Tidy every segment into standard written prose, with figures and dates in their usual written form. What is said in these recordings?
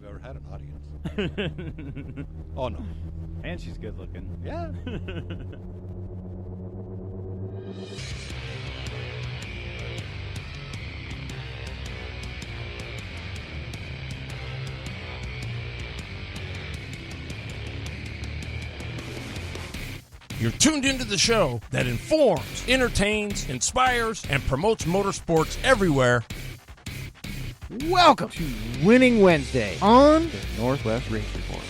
I've ever had an audience. Oh, no. And she's good looking. Yeah. You're tuned into the show that informs, entertains, inspires, and promotes motorsports everywhere. Welcome to Winning Wednesday on the Northwest Race Report.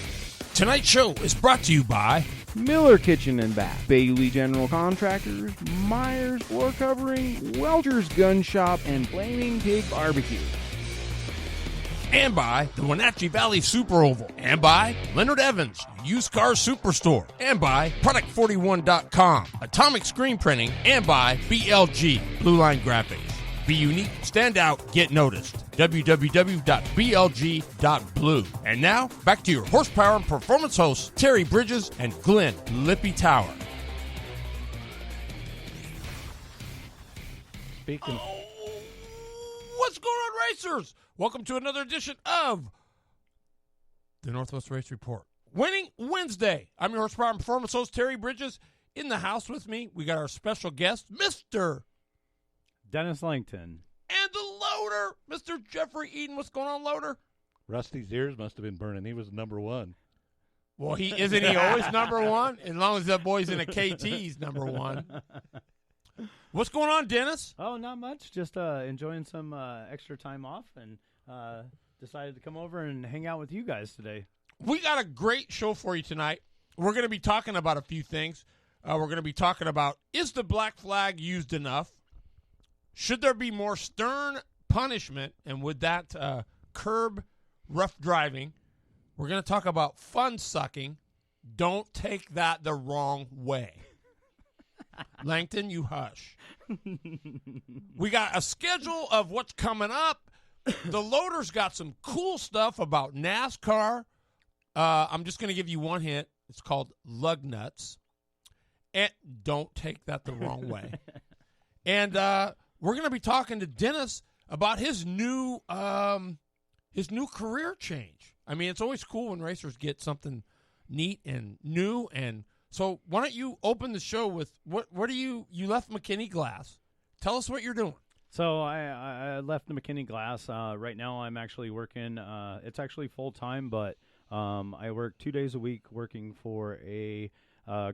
Tonight's show is brought to you by Miller Kitchen and Bath, Bailey General Contractors, Myers Floor Covering, Welcher's Gun Shop, and Flaming Pig Barbecue. and by the Wenatchee Valley Super Oval, and by Leonard Evans Used Car Superstore, and by Product41.com, Atomic Screen Printing, and by BLG Blue Line Graphics. Be unique, stand out, get noticed. www.blg.blue. And now, back to your horsepower and performance hosts, Terry Bridges and Glenn Lippy Tower. Speaking. What's going on, racers? Welcome to another edition of the Northwest Race Report. Winning Wednesday. I'm your horsepower and performance host, Terry Bridges. In the house with me, we got our special guest, Mr. Dennis Langton. And the loader, Mr. Jeffrey Eden. What's going on, loader? Rusty's ears must have been burning. He was number one. Well, isn't he always number one? As long as that boy's in a KT, he's number one. What's going on, Dennis? Oh, not much. Just enjoying some extra time off and decided to come over and hang out with you guys today. We got a great show for you tonight. We're going to be talking about a few things. We're going to be talking about, is the black flag used enough? Should there be more stern punishment, and would that curb rough driving? We're going to talk about fun sucking. Don't take that the wrong way. Langton, you hush. We got a schedule of what's coming up. The loader's got some cool stuff about NASCAR. I'm just going to give you one hint. It's called lug nuts. And don't take that the wrong way. And we're going to be talking to Dennis about his new career change. I mean, it's always cool when racers get something neat and new. And so why don't you open the show with what are you left McKinney Glass. Tell us what you're doing. So I left the McKinney Glass. Right now I'm actually working. It's actually full-time, but I work 2 days a week working for a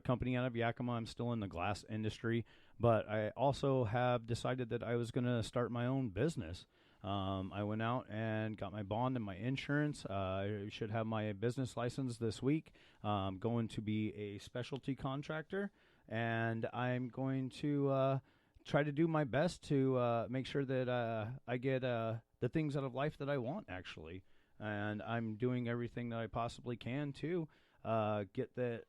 company out of Yakima. I'm still in the glass industry, but I also have decided that I was going to start my own business. I went out and got my bond and my insurance. I should have my business license this week. I'm going to be a specialty contractor, and I'm going to try to do my best to make sure that I get the things out of life that I want, actually. And I'm doing everything that I possibly can to get the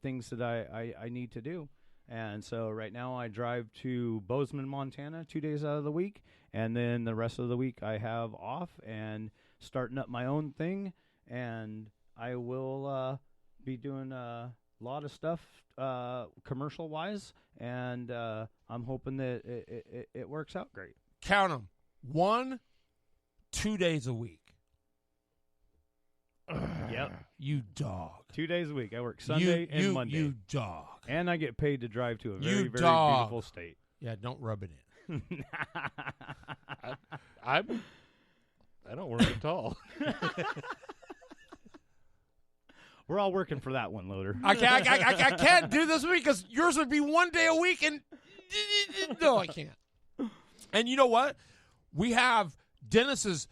things that I need to do. And so right now I drive to Bozeman, Montana 2 days out of the week, and then the rest of the week I have off and starting up my own thing, and I will be doing a lot of stuff commercial-wise, and I'm hoping that it works out great. Count them. 1, 2 days a week. Yep. You dog. 2 days a week. I work Sunday and Monday. You dog. And I get paid to drive to a very, You very dog. beautiful state. Yeah, don't rub it in. I don't work at all. We're all working for that one, Loader. I can't do this week because yours would be 1 day a week, and no, I can't. And you know what? We have Dennis's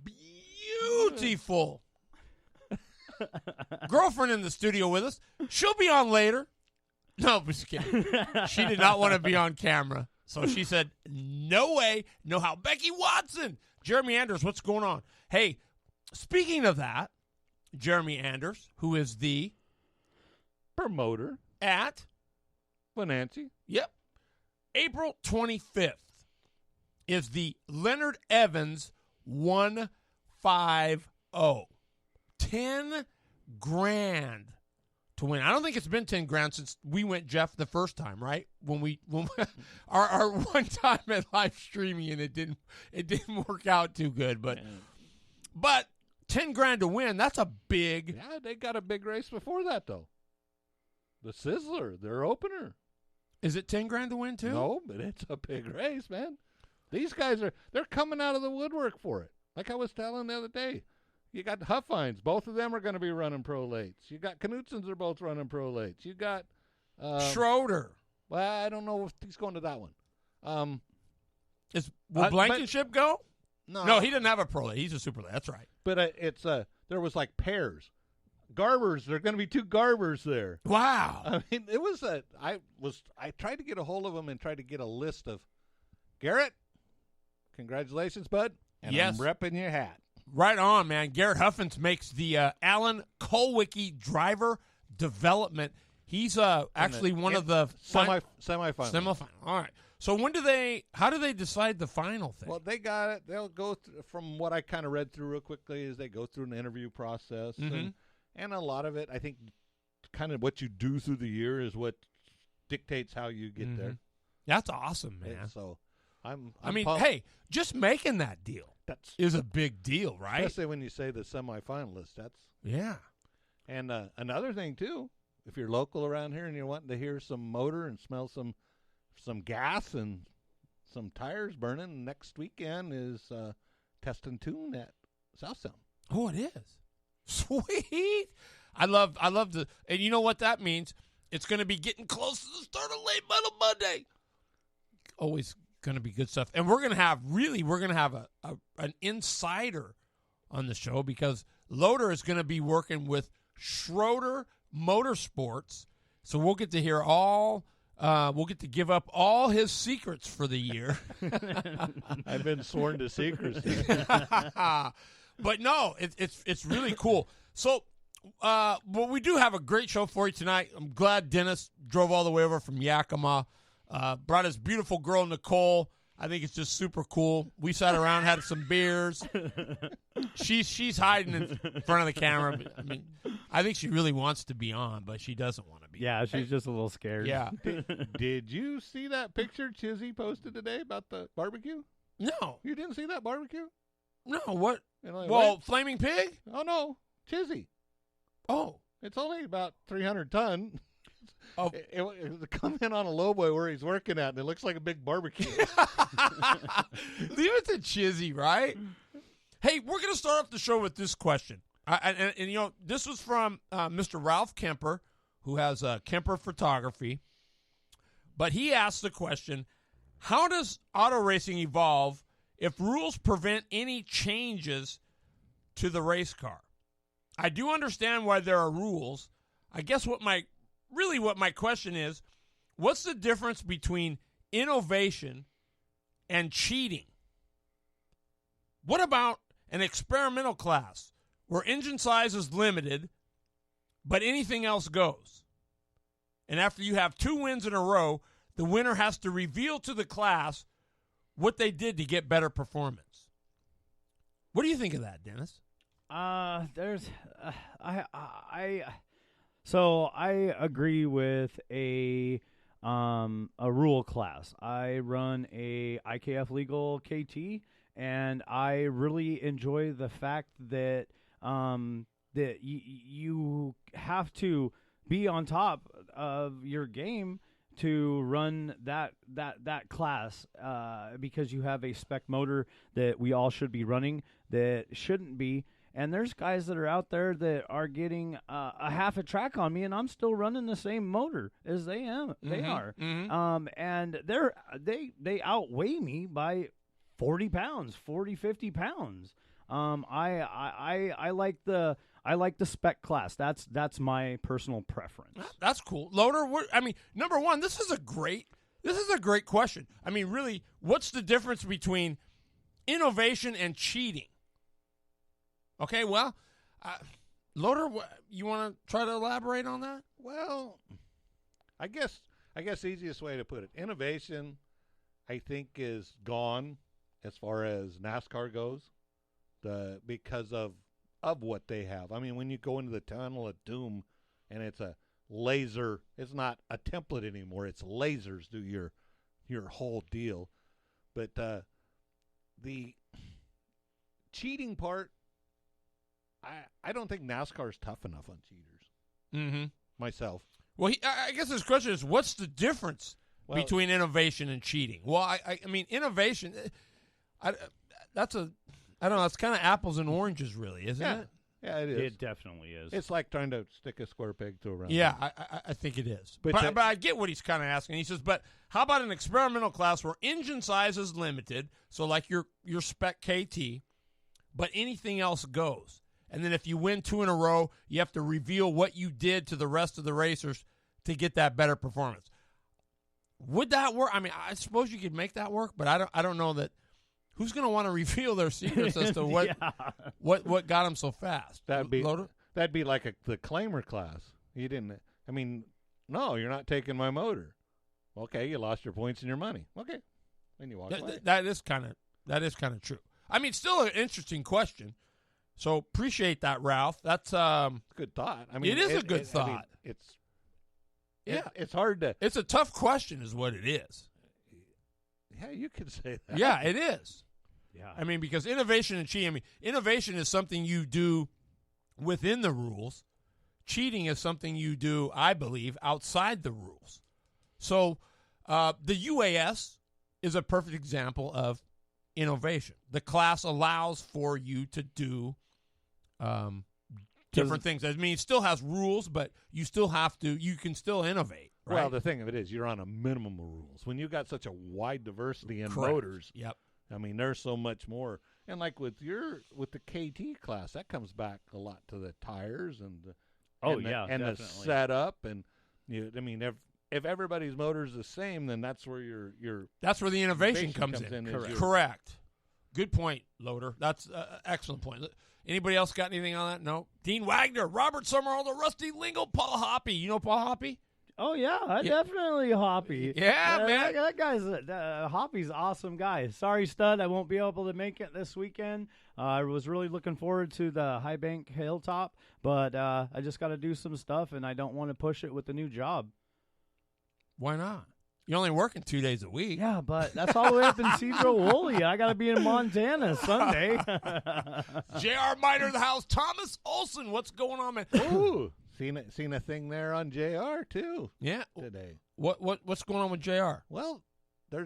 beautiful girlfriend in the studio with us. She'll be on later. No, I'm just kidding. She did not want to be on camera, so she said, no way, no how. Becky Watson, Jeremy Anders, what's going on? Hey, speaking of that, Jeremy Anders, who is the Promoter at Wenatchee. Yep. April 25th is the Leonard Evans 150. 10 grand to win. I don't think it's been 10 grand since we went, Jeff, the first time, right? When our one time at live streaming, and it didn't work out too good, but $10,000 to win. That's a big. Yeah, they got a big race before that, though. The Sizzler, their opener. Is it $10,000 to win too? No, but it's a big race, man. These guys they're coming out of the woodwork for it. Like I was telling the other day. You got Huffines. Both of them are going to be running pro lates. You got Knutsons are both running pro lates. You got Schroeder. Well, I don't know if he's going to that one. Will Blankenship go? No, he didn't have a pro late. He's a super late. That's right. But it's there was like pairs. Garbers. There are going to be 2 Garbers there. Wow. I mean, it was I tried to get a hold of him and tried to get a list of Garrett. Congratulations, bud. And yes. I'm repping your hat. Right on, man. Garrett Huffins makes the Alan Kolwicki driver development. He's actually one of the semifinals. Semifinal. All right. So how do they decide the final thing? Well, they got it. They'll go through, from what I kind of read through real quickly, is they go through an interview process. And a lot of it, I think, kind of what you do through the year is what dictates how you get there. That's awesome, man. And so I'm pumped. Hey, just making that deal is a big deal, right? Especially when you say the semifinalists. Yeah. And another thing, too, if you're local around here and you're wanting to hear some motor and smell some gas and some tires burning, next weekend is Test and Tune at South Sound. Oh, it is. Sweet. I love the, and you know what that means? It's going to be getting close to the start of Late Metal Monday. Always going to be good stuff. And we're going to have an insider on the show because Loader is going to be working with Schroeder Motorsports. So we'll get to hear we'll get to give up all his secrets for the year. I've been sworn to secrecy. But no, it's really cool. So, well, we do have a great show for you tonight. I'm glad Dennis drove all the way over from Yakima, brought his beautiful girl Nicole. I think it's just super cool. We sat around, had some beers. She's hiding in front of the camera. I mean, I think she really wants to be on, but she doesn't want to be. Yeah, she's just a little scared. Yeah. Did you see that picture Chizzy posted today about the barbecue? No. You didn't see that barbecue? No, what? Well, Flaming Pig? Oh, no. Chizzy. Oh. It's only about 300 ton. Oh. It was a comment on a lowboy where he's working at, and it looks like a big barbecue. Leave it to Chizzy, right? Hey, we're going to start off the show with this question. And you know, this was from Mr. Ralph Kemper, who has Kemper Photography. But he asked the question, how does auto racing evolve if rules prevent any changes to the race car? I do understand why there are rules. I guess what my question is, what's the difference between innovation and cheating? What about an experimental class where engine size is limited, but anything else goes? And after you have 2 wins in a row, the winner has to reveal to the class what they did to get better performance. What do you think of that, Dennis? So I agree with a rule class. I run a IKF legal KT, and I really enjoy the fact that that you have to be on top of your game to run that class because you have a spec motor that we all should be running that shouldn't be. And there's guys that are out there that are getting a half a track on me, and I'm still running the same motor as they are. Mm-hmm. And they outweigh me by 40 pounds, 40, 50 pounds. I like the spec class. That's my personal preference. That's cool. Loader, number one, this is a great question. I mean, really, what's the difference between innovation and cheating? Okay, well, Loader, you want to try to elaborate on that? Well, I guess the easiest way to put it, innovation, I think, is gone as far as NASCAR goes, because of what they have. I mean, when you go into the tunnel of doom, and it's a laser, it's not a template anymore. It's lasers do your whole deal. But the cheating part, I don't think NASCAR is tough enough on cheaters. Mm-hmm. Myself. Well, I guess his question is, what's the difference between innovation and cheating? Well, I mean, innovation, I don't know, it's kind of apples and oranges, really, isn't it? Yeah, it is. It definitely is. It's like trying to stick a square peg to a round. Yeah, hole. I think it is. But But I get what he's kind of asking. He says, but how about an experimental class where engine size is limited, so like your spec KT, but anything else goes? And then if you win 2 in a row, you have to reveal what you did to the rest of the racers to get that better performance. Would that work? I mean, I suppose you could make that work, but I don't know that. Who's going to want to reveal their secrets as to what got them so fast? That'd be like the claimer class. You didn't. I mean, no, you're not taking my motor. Okay, you lost your points and your money. Okay, then you walk away. That is kind of true. I mean, still an interesting question. So appreciate that, Ralph. That's good thought. I mean, it is a good thought. I mean, it's hard to. It's a tough question, is what it is. Yeah, you could say that. Yeah, it is. Yeah. I mean, because innovation and cheating. I mean, innovation is something you do within the rules. Cheating is something you do, I believe, outside the rules. So the UAS is a perfect example of innovation. The class allows for you to do different things. I mean, it still has rules, but you can still innovate. Right? Well, the thing of it is, you're on a minimum of rules. When you've got such a wide diversity in Correct. motors, Yep. I mean, there's so much more. And like with the KT class, that comes back a lot to the tires and the definitely. the setup. And I mean, if everybody's motor is the same, then that's where that's where the innovation comes in. Correct. Correct. Good point, Loader. That's an excellent point. Anybody else got anything on that? No. Dean Wagner, Robert Summerall, the Rusty Lingo, Paul Hoppy. You know Paul Hoppy? Oh, yeah, definitely Hoppy. Yeah, man. That guy's Hoppy's an awesome guy. Sorry, Stud, I won't be able to make it this weekend. I was really looking forward to the High Bank Hilltop, but I just got to do some stuff, and I don't want to push it with the new job. Why not? You're only working 2 days a week. Yeah, but that's all the way up in Cedro Woolley. I got to be in Montana Sunday. J.R. Miner in the house. Thomas Olson, what's going on, man? Ooh. Seen a thing there on JR too. Yeah. Today. What's going on with JR? Well, there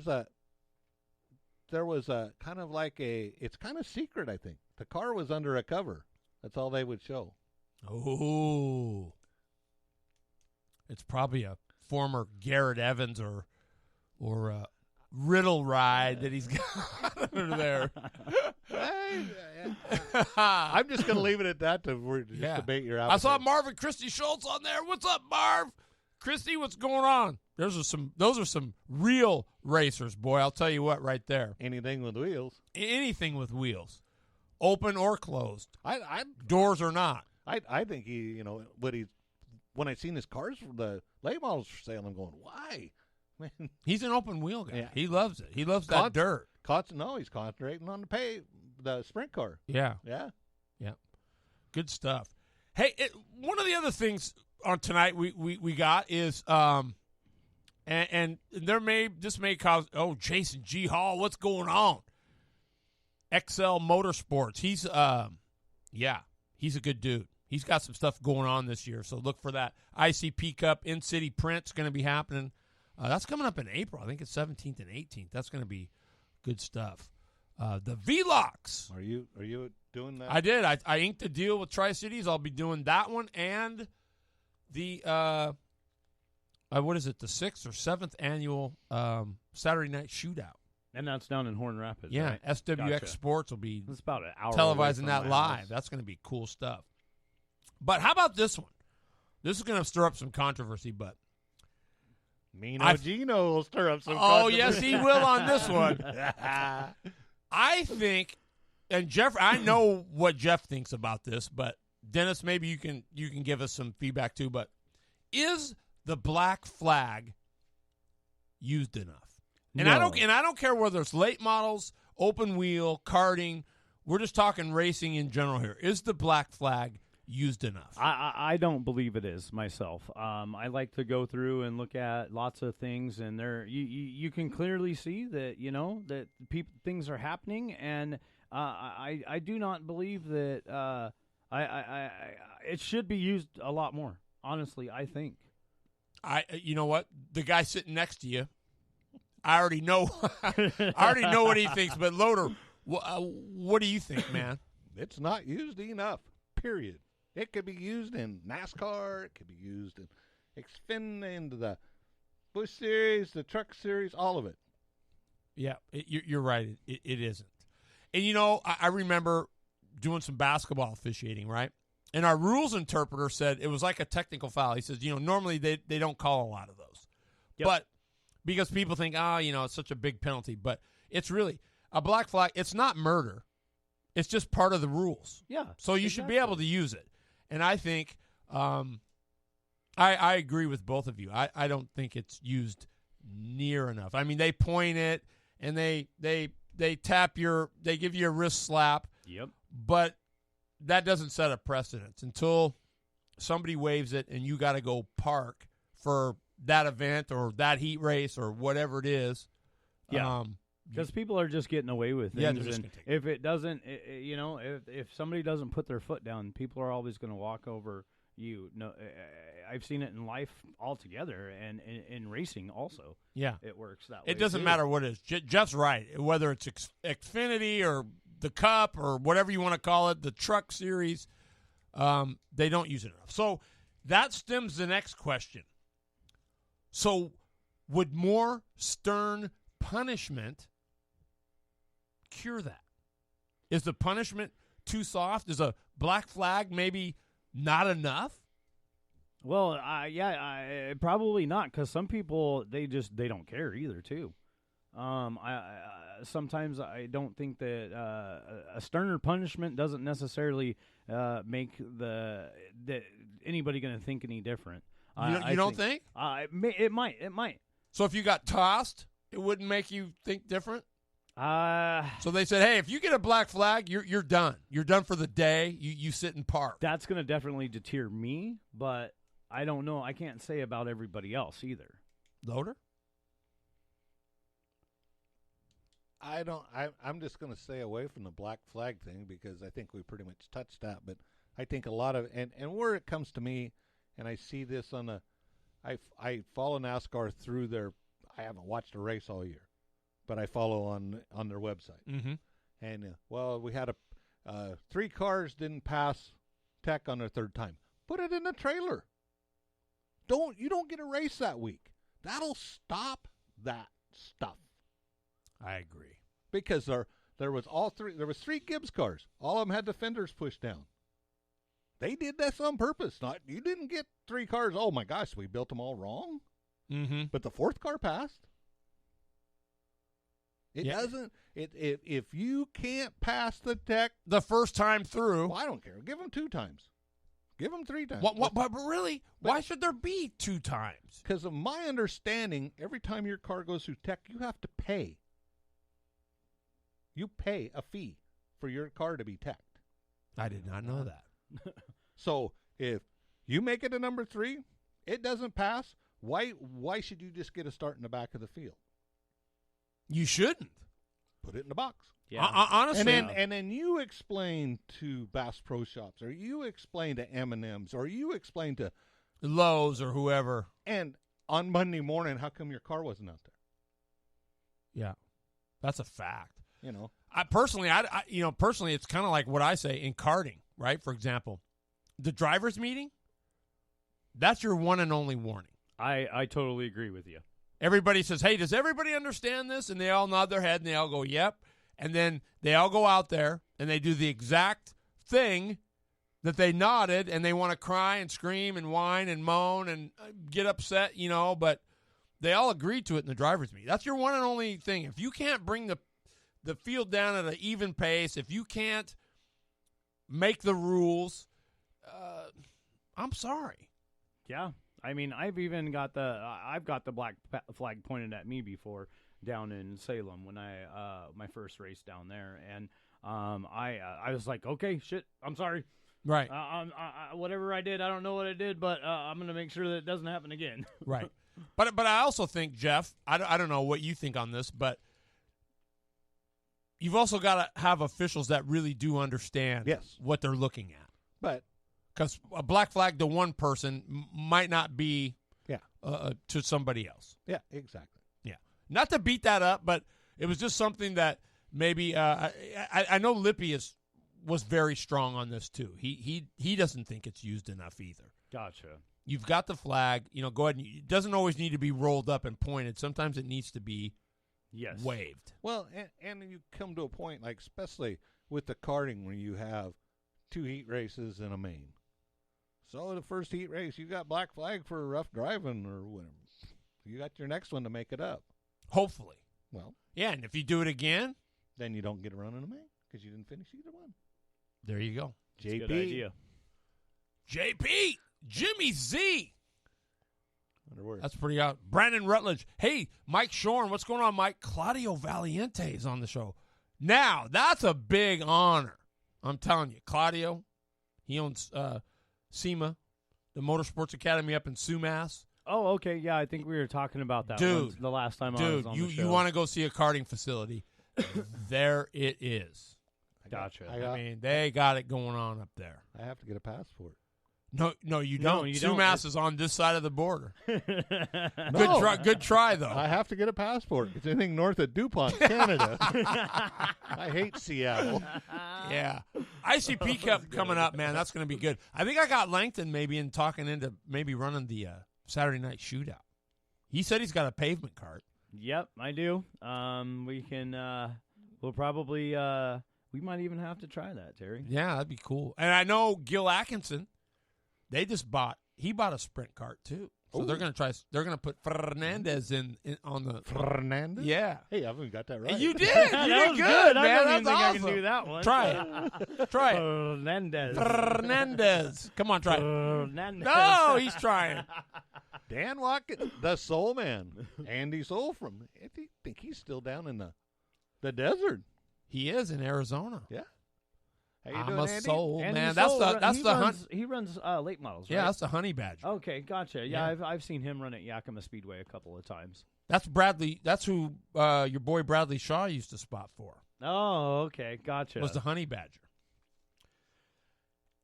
was a kind of like it's kind of secret, I think. The car was under a cover. That's all they would show. Oh. It's probably a former Garrett Evans or Riddle ride that he's got under there. I'm just going to leave it at that to debate your appetite. I saw Marv and Christy Schultz on there. What's up, Marv? Christy, what's going on? Those are some real racers, boy. I'll tell you what, right there. Anything with wheels. Anything with wheels, open or closed, I doors or not. I think when I seen his cars for the late models for sale, I'm going, why? Man. He's an open wheel guy. Yeah. He loves it. He loves that dirt. He's concentrating on the sprint car. Yeah. Yeah. Yeah. Good stuff. Hey, one of the other things on tonight we got is and this may cause Jason G. Hall, what's going on? XL Motorsports. He's he's a good dude. He's got some stuff going on this year, so look for that. ICP Cup in-city print's going to be happening. That's coming up in April. I think it's 17th and 18th. That's going to be good stuff. The VLOX. Are you doing that? I did. I inked a deal with Tri-Cities. I'll be doing that one and the what is it? The 6th or 7th annual Saturday night shootout. And that's down in Horn Rapids. Yeah, right? SWX Gotcha. Sports will be It's about an hour televising away that from my live. house. That's going to be cool stuff. But how about this one? This is going to stir up some controversy, but Gino will stir up some oh, controversy. yes, he will on this one. I think, and Jeff, I know what Jeff thinks about this, but Dennis, maybe you can give us some feedback too. But is the black flag used enough? And No. I don't care whether it's late models, open wheel, karting. We're just talking racing in general here. Is the black flag used enough? I don't believe it is myself. I like to go through and look at lots of things, and there you can clearly see that things are happening, and I do not believe that It should be used a lot more. Honestly, I think. You know what? The guy sitting next to you, I already know. I already know what he thinks. But Loader, what do you think, man? It's not used enough. Period. It could be used in NASCAR. It could be used in Xfinity, the Busch Series, the Truck Series, all of it. Yeah, you're right. It isn't. And, you know, I remember doing some basketball officiating, right? And our rules interpreter said it was like a technical foul. He says, you know, normally they don't call a lot of those. Yep. But because people think, you know, it's such a big penalty. But it's really a black flag. It's not murder. It's just part of the rules. Yeah. So you should be able to use it. And I think I agree with both of you. I don't think it's used near enough. I mean, they point it and they tap they give you a wrist slap. Yep. But that doesn't set a precedence until somebody waves it and you got to go park for that event or that heat race or whatever it is. Yeah. Because people are just getting away with things. Yeah, they're just and gonna take if it doesn't, you know, if somebody doesn't put their foot down, people are always going to walk over you. No, I've seen it in life altogether, and in racing also. Yeah, it works that way. It doesn't too. matter what it is. Jeff's right. Whether it's Xfinity or the Cup or whatever you want to call it, the Truck Series, they don't use it enough. So that stems the next question. So would more stern punishment cure that? Is the punishment too soft? Is a black flag maybe not enough? Well, probably not, because some people they don't care either too. Sometimes I don't think that a sterner punishment doesn't necessarily make anybody going to think any different. You don't think? It might. So if you got tossed, it wouldn't make you think different? So they said, hey, if you get a black flag, you're done. You're done for the day. You sit and park. That's going to definitely deter me, but I don't know. I can't say about everybody else either. Loader? I'm just going to stay away from the black flag thing because I think we pretty much touched that. But I think a lot of and where it comes to me, and I see this on I follow NASCAR through their. I haven't watched a race all year, but I follow on their website. Mm-hmm. And we had 3 cars didn't pass tech on their third time. Put it in the trailer. You don't get a race that week. That'll stop that stuff. I agree. Because there was 3 Gibbs cars. All of them had the fenders pushed down. They did this on purpose. You didn't get 3 cars. Oh my gosh, we built them all wrong. Mm-hmm. But the 4th car passed. It doesn't. If you can't pass the tech the first time through, well, I don't care. Give them 2 times. Give them 3 times. But really, why should there be 2 times? Because of my understanding, every time your car goes through tech, you have to pay. You pay a fee for your car to be teched. I did not know that. So if you make it a number 3, it doesn't pass. Why should you just get a start in the back of the field? You shouldn't. Put it in the box. Yeah. Honestly. And then you explain to Bass Pro Shops, or you explain to M&M's, or you explain to Lowe's or whoever. And on Monday morning, how come your car wasn't out there? Yeah, that's a fact. You know, personally, it's kind of like what I say in karting, right? For example, the driver's meeting, that's your one and only warning. I totally agree with you. Everybody says, hey, does everybody understand this? And they all nod their head and they all go, yep. And then they all go out there and they do the exact thing that they nodded, and they want to cry and scream and whine and moan and get upset, but they all agreed to it in the driver's meeting. That's your one and only thing. If you can't bring the field down at an even pace, if you can't make the rules, I'm sorry. Yeah. I mean, I've even got the black flag pointed at me before down in Salem when my first race down there, and I was like, okay, shit, I'm sorry, right? Whatever I did, I don't know what I did, but I'm gonna make sure that it doesn't happen again. Right. But I also think, Jeff, I don't know what you think on this, but you've also got to have officials that really do understand yes. what they're looking at. But because a black flag to one person might not be to somebody else. Yeah, exactly. Yeah. Not to beat that up, but it was just something that maybe I know Lippy was very strong on this too. He doesn't think it's used enough either. Gotcha. You've got the flag. Go ahead. It doesn't always need to be rolled up and pointed. Sometimes it needs to be waved. Well, and you come to a point, like especially with the karting, where you have 2 heat races and a main. So the first heat race, you got black flag for rough driving or whatever. You got your next one to make it up. Hopefully. Well, yeah, and if you do it again, then you don't get a run in a main because you didn't finish either one. There you go. JP. Good idea. JP. Jimmy Z. Underwear. That's pretty out. Brandon Rutledge. Hey, Mike Shorn. What's going on, Mike? Claudio Valiente is on the show. Now, that's a big honor. I'm telling you. Claudio, he owns SEMA, the Motorsports Academy up in Sumas. Oh, okay. Yeah, I think we were talking about that Dude, the last time I was on the show. You want to go see a karting facility. There it is. Gotcha. I mean, they got it going on up there. I have to get a passport. No, you don't. you Sumas don't. is on this side of the border. No. Good try, though. I have to get a passport. It's anything north of DuPont, Canada. I hate Seattle. Yeah. ICP Cup coming up, man. That's going to be good. I think I got Langton maybe talking into maybe running the Saturday night shootout. He said he's got a pavement cart. Yep, I do. We can. We'll probably. We might even have to try that, Terry. Yeah, that'd be cool. And I know Gil Atkinson. He bought a sprint cart too. So Ooh. they're gonna put Fernandez in on the Fernandez? Yeah. Hey, I haven't got that right. You did. You That did was good, I man. don't That's even think I awesome. can do that one. Try it. Try it. Fernandez. Fernandez. Come on, try it. Fernandez. No, he's trying. Dan Watkins, the Soul Man, Andy Soul from. I think he's still down in the desert. He is in Arizona. Yeah. How you I'm doing, a Andy? soul, And man. Soul That's the hunt. He runs late models, right? Yeah, that's the honey badger. Okay, gotcha. Yeah, Yeah. I've seen him run at Yakima Speedway a couple of times. That's Bradley. That's who your boy Bradley Shaw used to spot for. Oh, okay, gotcha. Was the honey badger.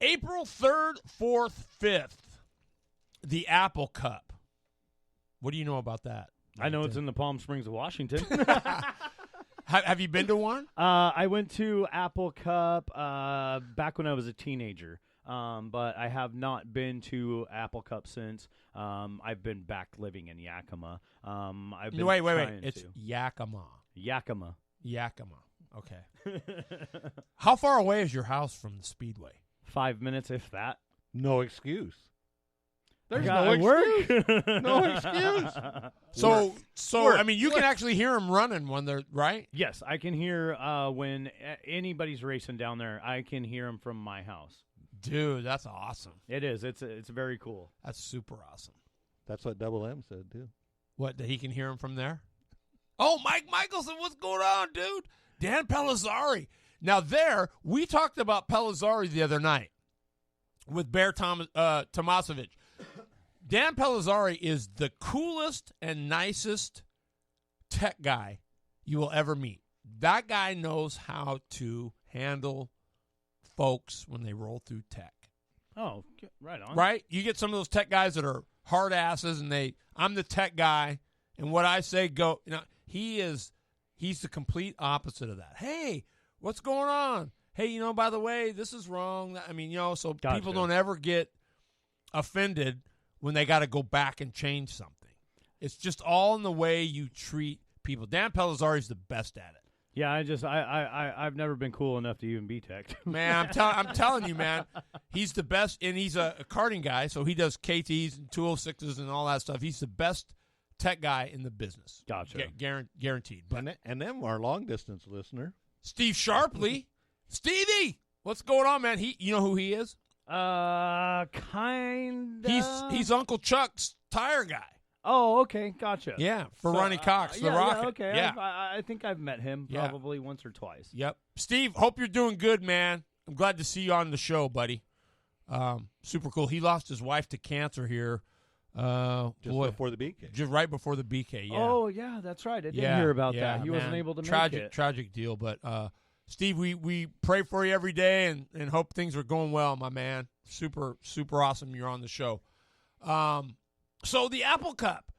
April 3rd, 4th, 5th, the Apple Cup. What do you know about that? I know it's in the Palm Springs of Washington. Have you been to one? I went to Apple Cup back when I was a teenager, but I have not been to Apple Cup since. I've been back living in Yakima. I've been Wait. trying It's to. Yakima. Yakima. Okay. How far away is your house from the Speedway? 5 minutes, if that. No excuse. There's I no work. excuse. No excuse. So I mean, you can actually hear them running when they're right. Yes, I can hear when anybody's racing down there. I can hear them from my house. Dude, that's awesome. It is. It's very cool. That's super awesome. That's what Double M said too. What, that he can hear him from there? Oh, Mike Michelson, what's going on, dude? Dan Pellizzari. Now we talked about Pellizzari the other night with Bear Tomasevich. Dan Pellizzari is the coolest and nicest tech guy you will ever meet. That guy knows how to handle folks when they roll through tech. Oh, right on. Right? You get some of those tech guys that are hard asses and I'm the tech guy and what I say go. He's the complete opposite of that. Hey, what's going on? Hey, by the way, this is wrong. I mean, so Gotcha. people don't ever get offended when they got to go back and change something. It's just all in the way you treat people. Dan Pellizzari's the best at it. Yeah, I've never been cool enough to even be tech. Man, I'm telling you, man, he's the best, and he's a karting guy, so he does KTs and 206s and all that stuff. He's the best tech guy in the business. Gotcha. Guaranteed. But And them our long distance listener. Steve Sharpley. Stevie, what's going on, man? You know who he is? Kinda. He's Uncle Chuck's tire guy. Oh, okay, gotcha. Yeah, for Ronnie Cox, the yeah, Rocket. Yeah, okay. Yeah. I think I've met him probably once or twice. Yep. Steve, hope you're doing good, man. I'm glad to see you on the show, buddy. Super cool. He lost his wife to cancer here. Before the BK. Just right before the BK, yeah. Oh, yeah, that's right. I did hear about that. He wasn't able to make it. Tragic deal, but Steve, we pray for you every day and hope things are going well, my man. Super, super awesome you're on the show. So the Apple Cup,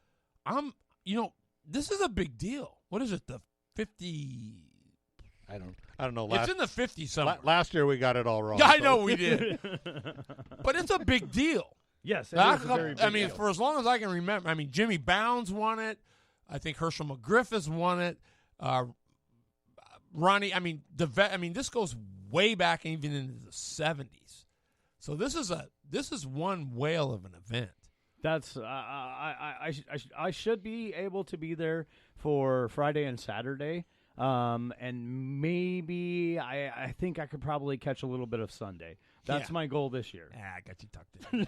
this is a big deal. What is it, the 50? I don't know. It's in the 50s somewhere. Last year we got it all wrong. Yeah, I know we did. But it's a big deal. Yes, it The is Apple a Cup, very big deal. for as long as I can remember, Jimmy Bounds won it. I think Herschel McGriff has won it. Ronnie, this goes way back even into the 70s. So this is one whale of an event. That's I should be able to be there for Friday and Saturday, and maybe I think I could probably catch a little bit of Sunday. That's my goal this year. I got you tucked in.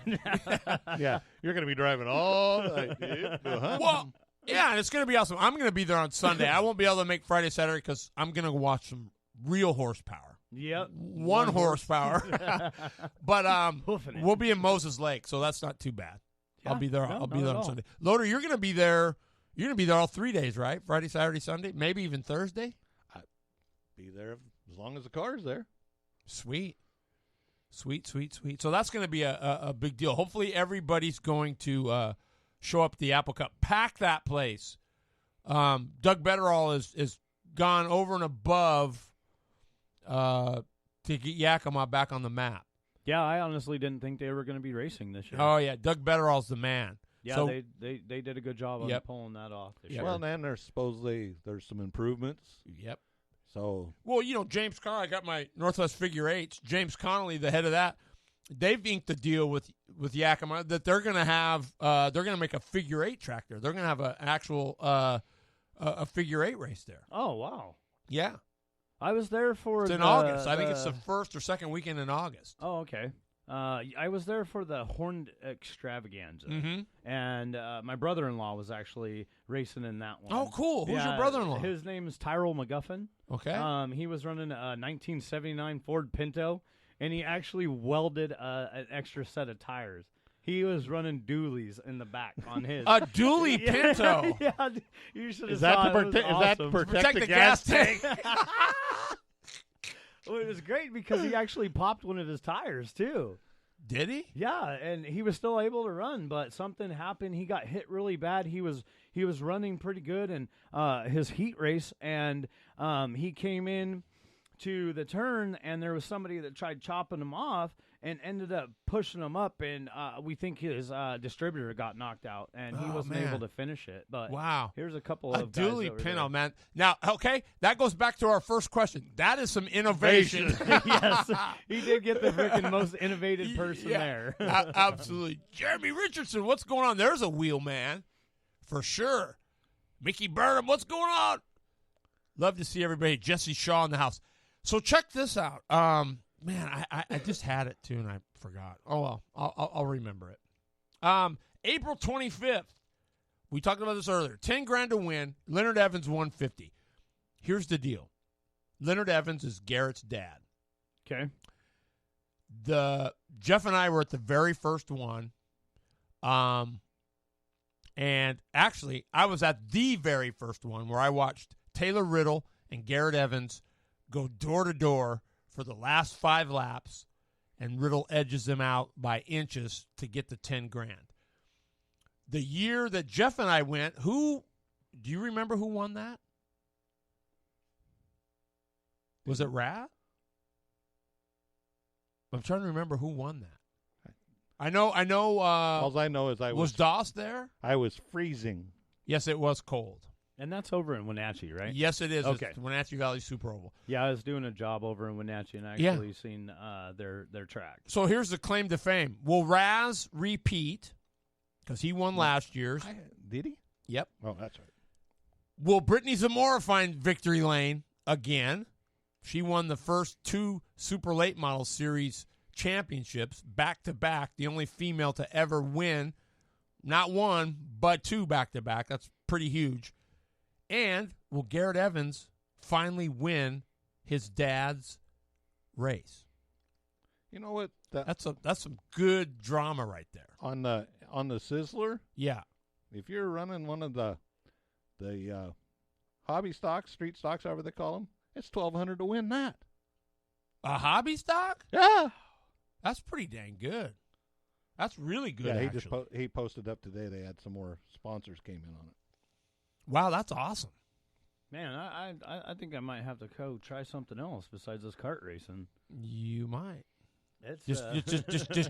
Yeah, you're going to be driving all night, dude. Uh-huh. Well, yeah, and it's going to be awesome. I'm going to be there on Sunday. I won't be able to make Friday, Saturday because I'm going to watch some real horsepower. Yep. One horsepower. But we'll be in Moses Lake, so that's not too bad. Yeah, I'll be there. no, I'll be not there at on all. Sunday. Loader, you're going to be there. You're going to be there all 3 days, right? Friday, Saturday, Sunday, maybe even Thursday. Be there as long as the car's there. Sweet. So that's going to be a big deal. Hopefully everybody's going to show up at the Apple Cup. Pack that place. Doug Betterall is gone over and above to get Yakima back on the map. Yeah, I honestly didn't think they were going to be racing this year. Oh, yeah. Doug Betterall's the man. Yeah, So- they did a good job on pulling that off this year. Well, then there's some improvements. Yep. So Well, James Connolly, I got my Northwest Figure Eights. James Connolly, the head of that, they've inked the deal with Yakima that they're going to have. They're going to make a Figure Eight track there. They're going to have an actual a Figure Eight race there. Oh, wow. Yeah, I was there for it's in August. I think it's the first or second weekend in August. Oh, okay. I was there for the Horned Extravaganza, Mm-hmm. and my brother-in-law was actually racing in that one. Oh, cool. Who's your brother-in-law? His name is Tyrell McGuffin. Okay. He was running a 1979 Ford Pinto, and he actually welded an extra set of tires. He was running dualies in the back on his. A dually Pinto. Yeah, you should have is that saw to it. It was protect? Is that to awesome. protect the gas tank? Well, it was great because he actually popped one of his tires too. Did he? Yeah, and he was still able to run, but something happened. He got hit really bad. He was running pretty good in his heat race, and he came in to the turn, and there was somebody that tried chopping him off and ended up pushing him up, and we think his distributor got knocked out, and he wasn't able to finish it. But Wow. here's a couple A of guys dually over Pinto, there. man. Now, okay, that goes back to our first question. That is some innovation. Yes, he did get the freaking most innovative person Yeah, there. Absolutely. Jeremy Richardson, what's going on? There's a wheel, man. For sure. Mickey Burnham, what's going on? Love to see everybody. Jesse Shaw in the house. So check this out. Man, I just had it too, and I forgot. Oh, well, I'll remember it. April 25th. We talked about this earlier. 10 grand to win. Leonard Evans 150. Here's the deal. Leonard Evans is Garrett's dad. Okay. Jeff and I were at the very first one. And actually, I was at the very first one where I watched Taylor Riddle and Garrett Evans go door to door for the last 5 laps, and Riddle edges them out by inches to get the 10 grand. The year that Jeff and I went, do you remember who won that? Was it Rad? I'm trying to remember who won that. I know. All I know is was Doss there? I was freezing. Yes, it was cold. And that's over in Wenatchee, right? Yes, it is. Okay. It's Wenatchee Valley Super Oval. Yeah, I was doing a job over in Wenatchee and actually seen their track. So here's the claim to fame. Will Raz repeat? Because he won last year's. Did he? Yep. Oh, that's right. Will Brittany Zamora find victory lane again? She won the first 2 Super Late Model Series championships back-to-back, the only female to ever win, not 1, but 2 back-to-back. That's pretty huge. And will Garrett Evans finally win his dad's race? You know what? That's some good drama right there. On the Sizzler, Yeah. if you're running one of the hobby stocks, street stocks, however they call them, It's $1,200 to win that. A hobby stock? Yeah. That's pretty dang good. That's really good. Yeah, he actually. he posted up today. They had some more sponsors came in on it. Wow, that's awesome. Man, I think I might have to go try something else besides this kart racing. You might. It's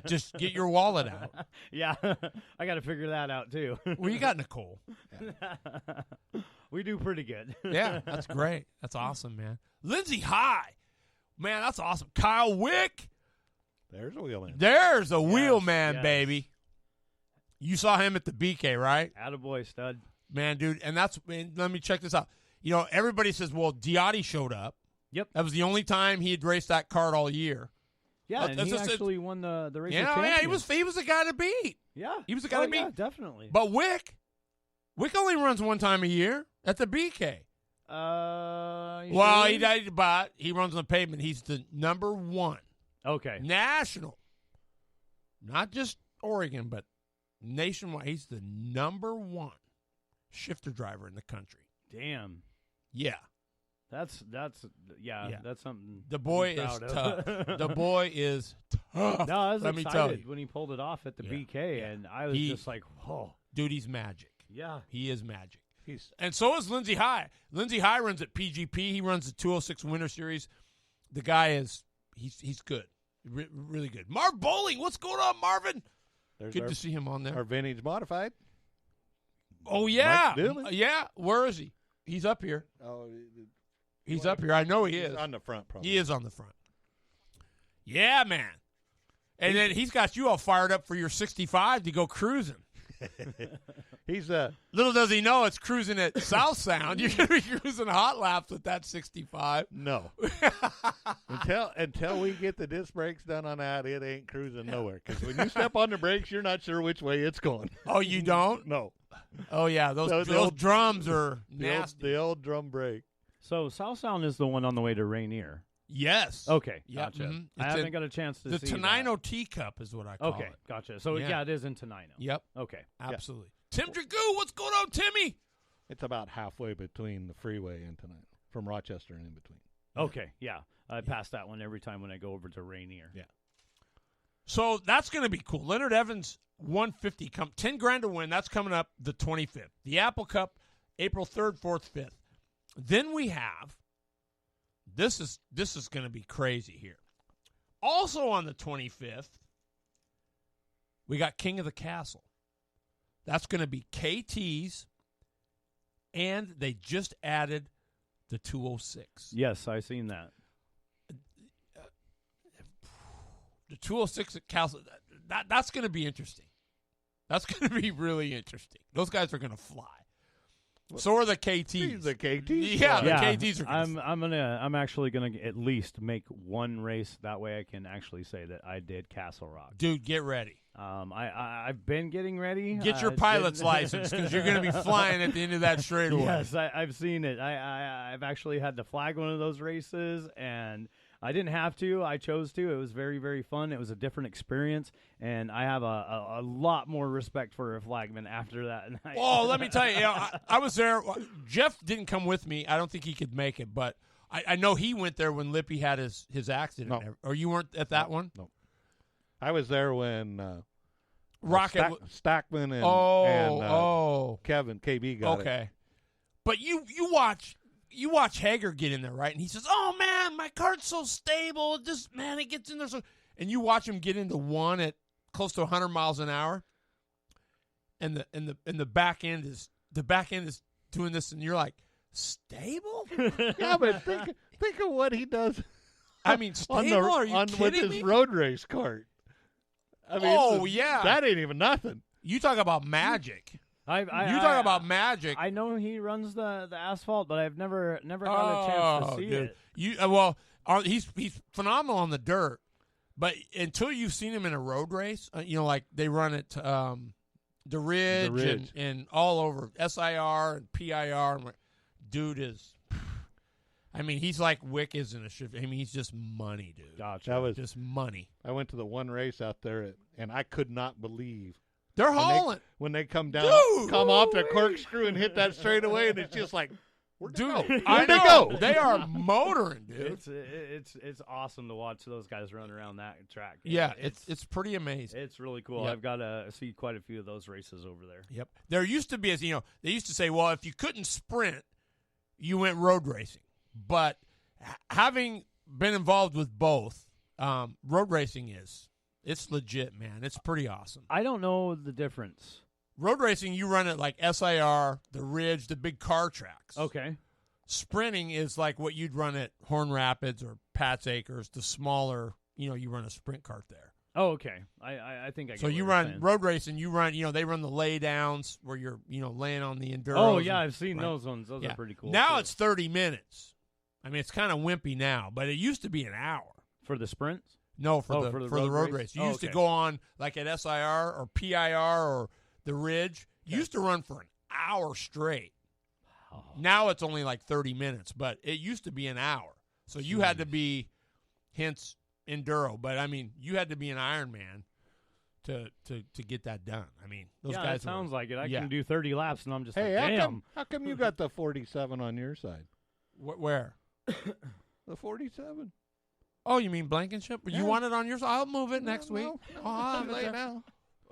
Just get your wallet out. Yeah, I got to figure that out too. Well, you got Nicole. We do pretty good. Yeah, that's great. That's awesome, man. Lindsay High. Man, that's awesome. Kyle Wick. There's a wheel in. There's a wheel man, yes. baby. You saw him at the BK, right? Attaboy, stud. Man, dude, and let me check this out. You know, everybody says, well, Diotti showed up. Yep. That was the only time he had raced that kart all year. Yeah, and he actually won the race. Yeah, he was the guy to beat. Yeah. He was the guy to beat. Yeah, definitely. But Wick only runs one time a year at the BK. Well, he runs on the pavement. He's the number one. Okay. National. Not just Oregon, but nationwide. He's the number one shifter driver in the country. Damn. Yeah. That's something. The boy to be is proud tough. of. The boy is tough. No, I was Let me tell excited you. when he pulled it off at the Yeah. BK, Yeah. and I was just like, whoa. Dude, he's magic. Yeah. He is magic. He's And so is Lindsay High. Lindsay High runs at PGP. He runs the 206 Winter Series. The guy is he's good. Really good. Marv Bowling, what's going on, Marvin? there's Good to see him on there. our vintage modified. Oh, yeah. Mike Dillon? Yeah. Where is he? He's up here. Oh, He's up here. I know he is. on the front, probably. He is on the front. Yeah, man. And then he's got you all fired up for your 65 to go cruising. He's Little does he know it's cruising at South Sound. You're going to be cruising hot laps with that 65. no. until we get the disc brakes done on that, it ain't cruising nowhere. Because when you step on the brakes, you're not sure which way it's going. Oh, you don't? No. Oh, yeah. Those The old- drums are The old, nasty. the old drum brake. So South Sound is the one on the way to Rainier. Yes. Okay, Yeah, gotcha. mhm. I It's haven't in got a chance to the see Tenino Teacup is what I that. call Okay, it. gotcha. So Yeah. yeah, it is in Tenino. Yep. Okay. Absolutely. Tim Dragoo, what's going on, Timmy? It's about halfway between the freeway and tonight, from Rochester and in between. Okay, yeah. I pass that one every time when I go over to Rainier. Yeah. So that's going to be cool. Leonard Evans 150 $10 grand to win. That's coming up the 25th. The Apple Cup, April 3rd, 4th, 5th. Then we have this is going to be crazy here. Also on the 25th, we got King of the Castle. That's going to be KT's, and they just added the 206. Yes, I seen that. The 206 at Castle, that's going to be interesting. That's going to be really interesting. Those guys are going to fly. So are the KTs. The KTs. Yeah, the Yeah, KTs are I'm actually gonna at least make one race. That way, I can actually say that I did Castle Rock. Dude, get ready. I've been getting ready. Get your pilot's license because you're going to be flying at the end of that straightaway. Yes, I've seen it. I've actually had to flag one of those races, and I didn't have to. I chose to. It was very, very fun. It was a different experience, and I have a lot more respect for a flagman after that night. Oh, let me tell you, I was there. Jeff didn't come with me. I don't think he could make it, but I know he went there when Lippy had his accident. No. Or you weren't at that one? No. I was there when Rocket. Stackman and Kevin KB got it. Okay. But you watch Hager get in there, right? And he says, "Oh man, my cart's so stable. It gets in there so." And you watch him get into one at close to 100 miles an hour, and the back end is doing this, and you're like, "Stable?" Yeah, but think of what he does. I mean, stable? Are you with kidding his me? road race cart. I mean, Oh, yeah. that ain't even nothing. You talk about magic. You You talk about magic. I know he runs the asphalt, but I've never got a chance to see dude. it. He's phenomenal on the dirt, but until you've seen him in a road race, like they run it the Ridge. And all over SIR and PIR. And dude is, I mean, he's like Wick isn't a shift. I mean, he's just money, dude. Gotcha. That was Just money. I went to the one race out there, and I could not believe They're hauling. when they come down, Dude! come off the corkscrew and hit that straightaway, and it's just like, Where'd they Dude, go? I Where'd they know. go? They are motoring, dude. It's awesome to watch those guys run around that track. Yeah, it's pretty amazing. It's really cool. Yep. I've got to see quite a few of those races over there. Yep. There used to be, as you know, they used to say, well, if you couldn't sprint, you went road racing. But having been involved with both, road racing it's legit, man. It's pretty awesome. I don't know the difference. Road racing, you run it like SIR, the Ridge, the big car tracks. Okay. Sprinting is like what you'd run at Horn Rapids or Pat's Acres, the smaller, you run a sprint cart there. Oh, okay. I think I get So what you you're run saying. road racing, they run the lay downs where you're, laying on the enduro. Oh, yeah, I've seen right. those ones. Those are pretty cool. Now too. it's 30 minutes. I mean, it's kind of wimpy now, but it used to be an hour. For the sprints? No, for the road race? race. You Oh, used to okay. go on like at SIR or PIR or the Ridge. You used to run for an hour straight. Oh. Now it's only like 30 minutes, but it used to be an hour. So you had to be, hence enduro. But I mean, you had to be an Ironman to get that done. I mean, those yeah, guys. that sounds like it. I yeah. can do 30 laps, and I'm just Hey, like, damn. how come you got the 47 on your side? Where? The 47? Oh, you mean Blankenship? Yeah. You want it on yours? I'll move it next week. No, I'll have too it late there. now.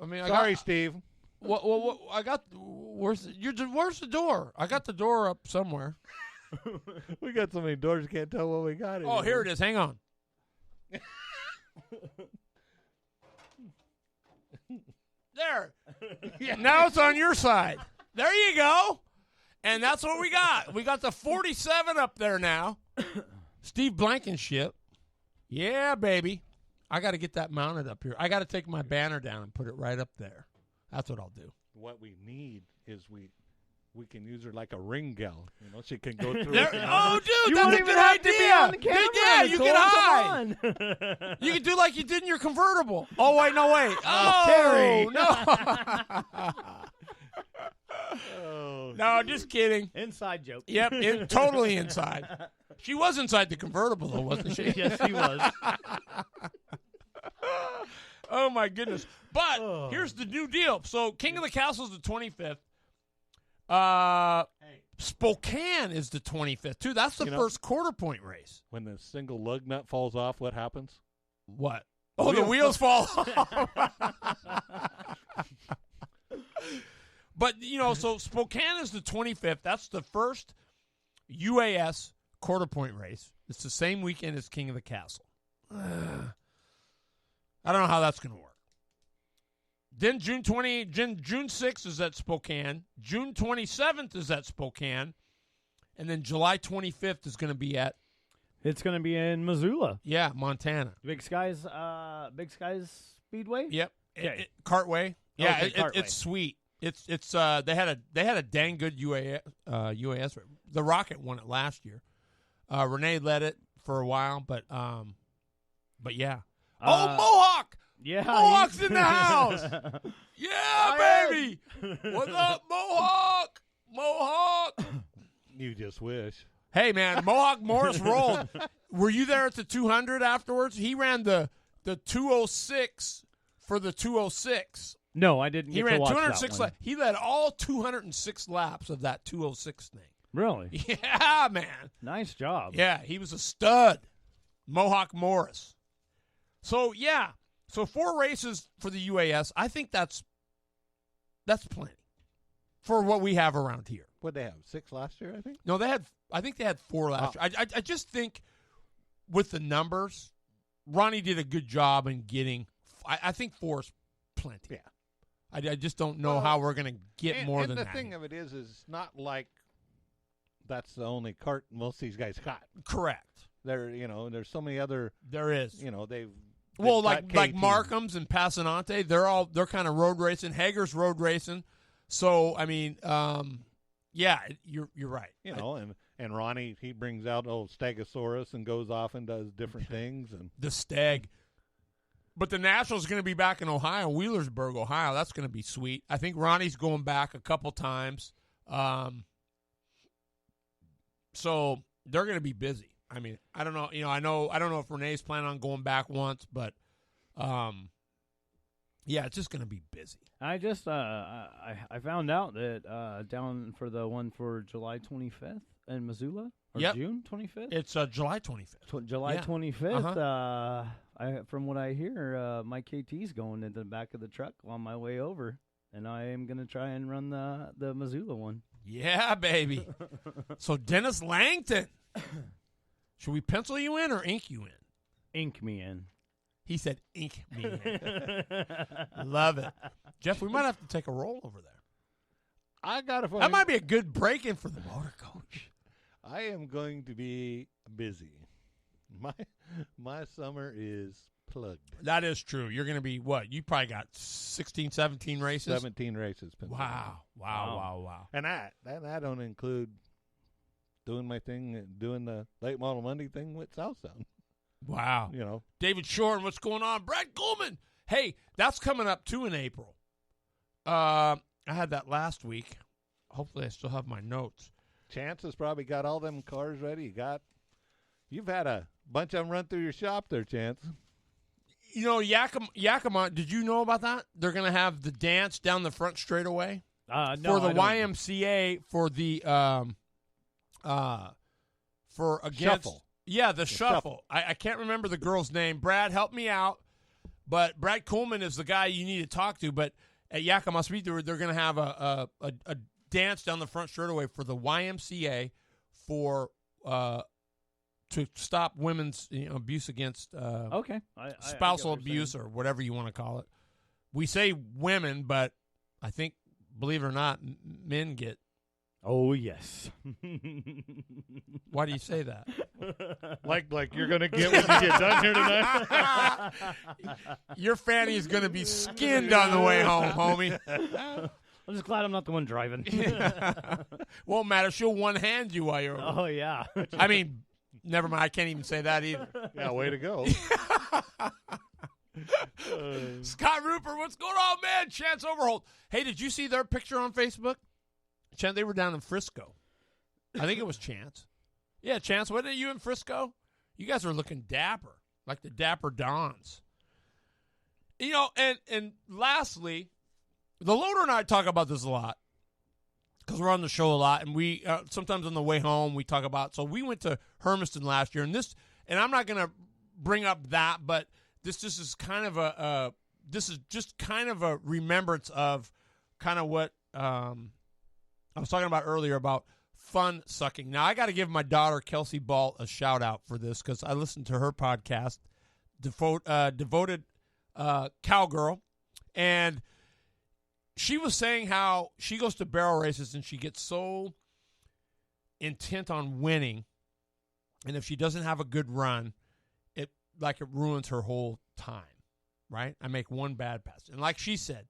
I mean, Sorry, Steve. What? I got. Where's the door? I got the door up somewhere. We got so many doors, can't tell what we got. Oh, here it is. Hang on. There. Now it's on your side. There you go. And that's what we got. We got the 47 up there now. Steve Blankenship. Yeah, baby. I got to get that mounted up here. I got to take my banner down and put it right up there. That's what I'll do. What we need is we can use her like a ring gal. She can go through. There, oh, dude, You that's won't a even good have idea. to be on the camera, Yeah, you Nicole, can hide. come on. You can do like you did in your convertible. Oh, wait, no, wait. Oh, Terry. no. Oh. No, just kidding. Inside joke. Yep, totally inside. She was inside the convertible, though, wasn't she? Yes, he was. Oh, my goodness. But here's the new deal. So King of the Castle is the 25th. Spokane is the 25th, too. That's the first quarter point race. When the single lug nut falls off, what happens? What? Oh, the wheels fall off. But, so Spokane is the 25th. That's the first UAS quarter point race. It's the same weekend as King of the Castle. I don't know how that's going to work. Then June 6th is at Spokane. June 27th is at Spokane. And then July 25th is going to be at It's going to be in Missoula. Yeah, Montana. Big Skies Speedway? Yep. Okay. Cartway. Yeah, Okay, Cartway. it's sweet. It's they had a dang good UAS. The Rocket won it last year. Renee led it for a while, but yeah. Mohawk! Yeah. Mohawk's in the house. Yeah, baby. What's up, Mohawk? Mohawk. You just wish. Hey, man, Mohawk Morris rolled. Were you there at the 200 afterwards? He ran the 206 for the 206. No, I didn't. He get ran to watch 206 that one. laps. He led all 206 laps of that 206 thing. Really? Yeah, man. Nice job. Yeah, he was a stud. Mohawk Morris. So, yeah. So 4 races for the UAS. I think that's plenty for what we have around here. What'd they have? 6 last year, I think? No, I think they had 4 last year. I just think with the numbers, Ronnie did a good job in getting I think 4 is plenty. Yeah. I just don't know how we're going to get more than that. that. And the thing of it is it's not like that's the only cart most of these guys got. Correct. There's so many other. There is. They've like got KT. Markham's and Passanante, they're kind of road racing. Hager's road racing. So I mean, yeah, you're right. And Ronnie, he brings out old Stegosaurus and goes off and does different things and the Steg. But the Nationals going to be back in Ohio, Wheelersburg, Ohio. That's going to be sweet. I think Ronnie's going back a couple times. So they're going to be busy. I mean, I don't know. I don't know if Renee's planning on going back once, but, Yeah, it's just going to be busy. I just I found out that down for the one for July 25th in Missoula or Yep. June 25th. It's July 25th. July Yeah. 25th. From what I hear, my KT's going into the back of the truck on my way over, and I am going to try and run the Missoula one. Yeah, baby. So Dennis Langton. Should we pencil you in or ink you in? Ink me in. He said ink me in. Love it. Jeff, we might have to take a roll over there. I got to find. That might be a good break-in for the motor coach. I am going to be busy. My summer is plugged. That is true. You're going to be what? You probably got 16, 17 races? 17 races. Pennsylvania. Wow. And I don't include doing my thing, doing the late model Monday thing with Southsound. Wow. You know, David Shore, and what's going on? Brad Coleman. Hey, that's coming up too in April. I had that last week. Hopefully I still have my notes. Chance has probably got all them cars ready. You've had a bunch of them run through your shop there, Chance. You know, Yakima, did you know about that? They're going to have the dance down the front straightaway No, for the I don't. YMCA for the for against Shuffle. Yeah, the shuffle. I can't remember the girl's name. Brad, help me out. But Brad Coleman is the guy you need to talk to. But at Yakima Speed, they're going to have a dance down the front straightaway for the YMCA for to stop women's abuse against Okay. spousal I get what you're abuse saying. or whatever you want to call it. We say women, but I think, believe it or not, men get. Oh, yes. Why do you say that? Like you're going to get when you get done here tonight? Your fanny is going to be skinned on the way home, homie. I'm just glad I'm not the one driving. Won't matter. She'll one-hand you while you're over. Oh, yeah. I mean, never mind. I can't even say that either. Yeah, way to go. Scott Rupert, what's going on, man? Chance Overholt. Hey, did you see their picture on Facebook? Chance, they were down in Frisco. I think it was Chance. Yeah, Chance, wasn't it you in Frisco? You guys are looking dapper, like the Dapper Dons. You know, and lastly, the Loader and I talk about this a lot because we're on the show a lot, and we sometimes on the way home we talk about. So we went to Hermiston last year, and I'm not going to bring up that, but this is kind of a remembrance of kind of what I was talking about earlier about fun sucking. Now, I got to give my daughter, Kelsey Ball, a shout-out for this because I listened to her podcast, Devoted Cowgirl, and she was saying how she goes to barrel races and she gets so intent on winning, and if she doesn't have a good run, it ruins her whole time, right? I make one bad pass. And like she said,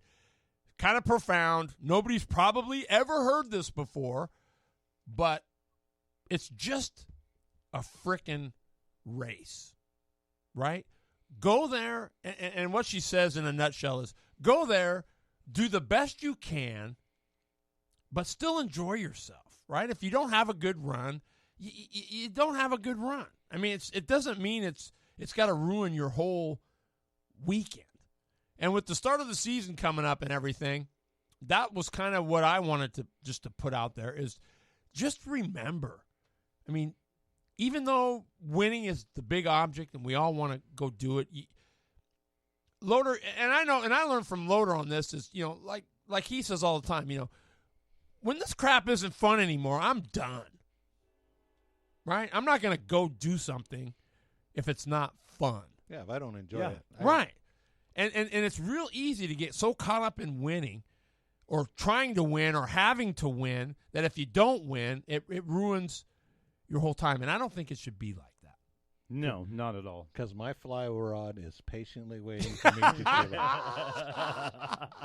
kind of profound. Nobody's probably ever heard this before, but it's just a frickin' race, right? Go there, and what she says in a nutshell is, go there, do the best you can, but still enjoy yourself, right? If you don't have a good run, you don't have a good run. I mean, it doesn't mean it's got to ruin your whole weekend. And with the start of the season coming up and everything, that was kind of what I wanted to just to put out there is just remember. I mean, even though winning is the big object and we all want to go do it, Loader, and I know, and I learned from Loader on this is, like he says all the time, when this crap isn't fun anymore, I'm done. Right? I'm not going to go do something if it's not fun. Yeah, if I don't enjoy it. Right. And it's real easy to get so caught up in winning or trying to win or having to win that if you don't win, it ruins your whole time. And I don't think it should be like that. No, not at all. Because my fly rod is patiently waiting for me to give up.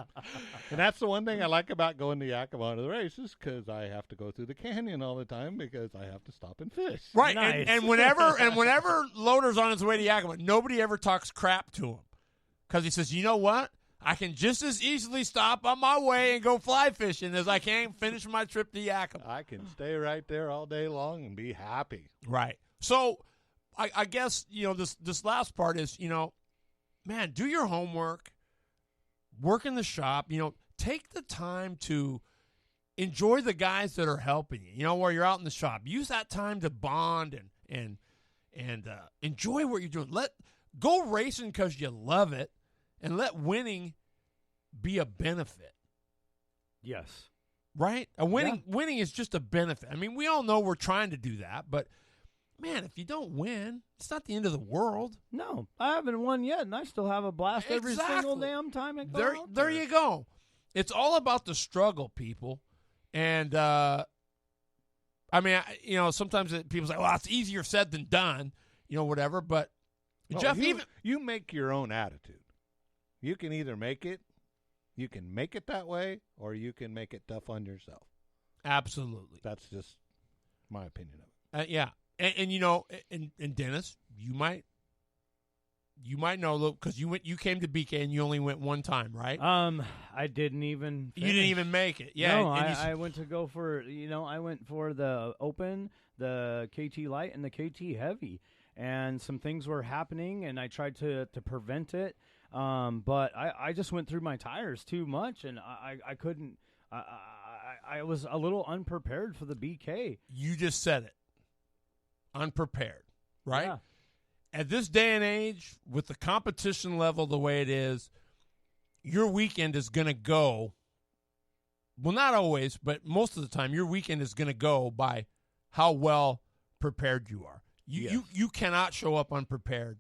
And that's the one thing I like about going to Yakima to the races, because I have to go through the canyon all the time because I have to stop and fish. Right. Nice. And whenever Loader's on his way to Yakima, nobody ever talks crap to him. Because he says, you know what? I can just as easily stop on my way and go fly fishing as I can finish my trip to Yakima. I can stay right there all day long and be happy. Right. So I guess, this last part is, man, do your homework. work in the shop. Take the time to enjoy the guys that are helping you. Where you're out in the shop, use that time to bond and enjoy what you're doing. Go racing because you love it, and let winning be a benefit. Yes. Right? Winning is just a benefit. I mean, we all know we're trying to do that, but man, if you don't win, it's not the end of the world. No, I haven't won yet, and I still have a blast every single damn time I go out there you go. It's all about the struggle, people. And, I mean, sometimes people say, well, it's easier said than done, whatever. But, Jeff, you make your own attitude. You can either make it that way, or you can make it tough on yourself. Absolutely. That's just my opinion of it. Yeah. And Dennis, you might know, because you came to BK and you only went one time, right? I didn't even finish. You didn't even make it. Yeah. No, I went to go for, I went for the Open, the KT Light, and the KT Heavy. And some things were happening, and I tried to prevent it. But I just went through my tires too much, and I couldn't. I was a little unprepared for the BK. You just said it. Unprepared, right? Yeah. At this day and age, with the competition level the way it is, your weekend is going to go, well, not always, but most of the time, your weekend is going to go by how well prepared you are. You cannot show up unprepared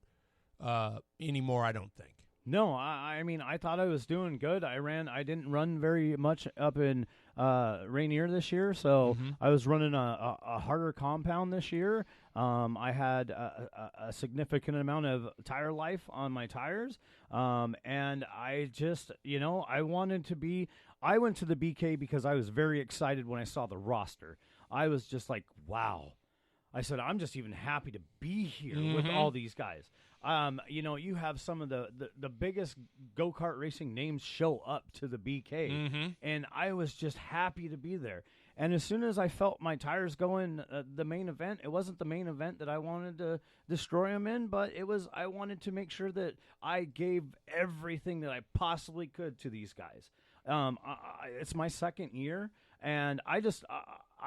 anymore, I don't think. No, I mean, I thought I was doing good. I didn't run very much up in Rainier this year, so I was running a harder compound this year. I had a significant amount of tire life on my tires, and I just, I went to the BK because I was very excited when I saw the roster. I was just like, wow. I said, I'm just even happy to be here with all these guys. You have some of the biggest go-kart racing names show up to the BK, and I was just happy to be there. And as soon as I felt my tires going, the main event, it wasn't the main event that I wanted to destroy them in, but I wanted to make sure that I gave everything that I possibly could to these guys. It's my second year, and I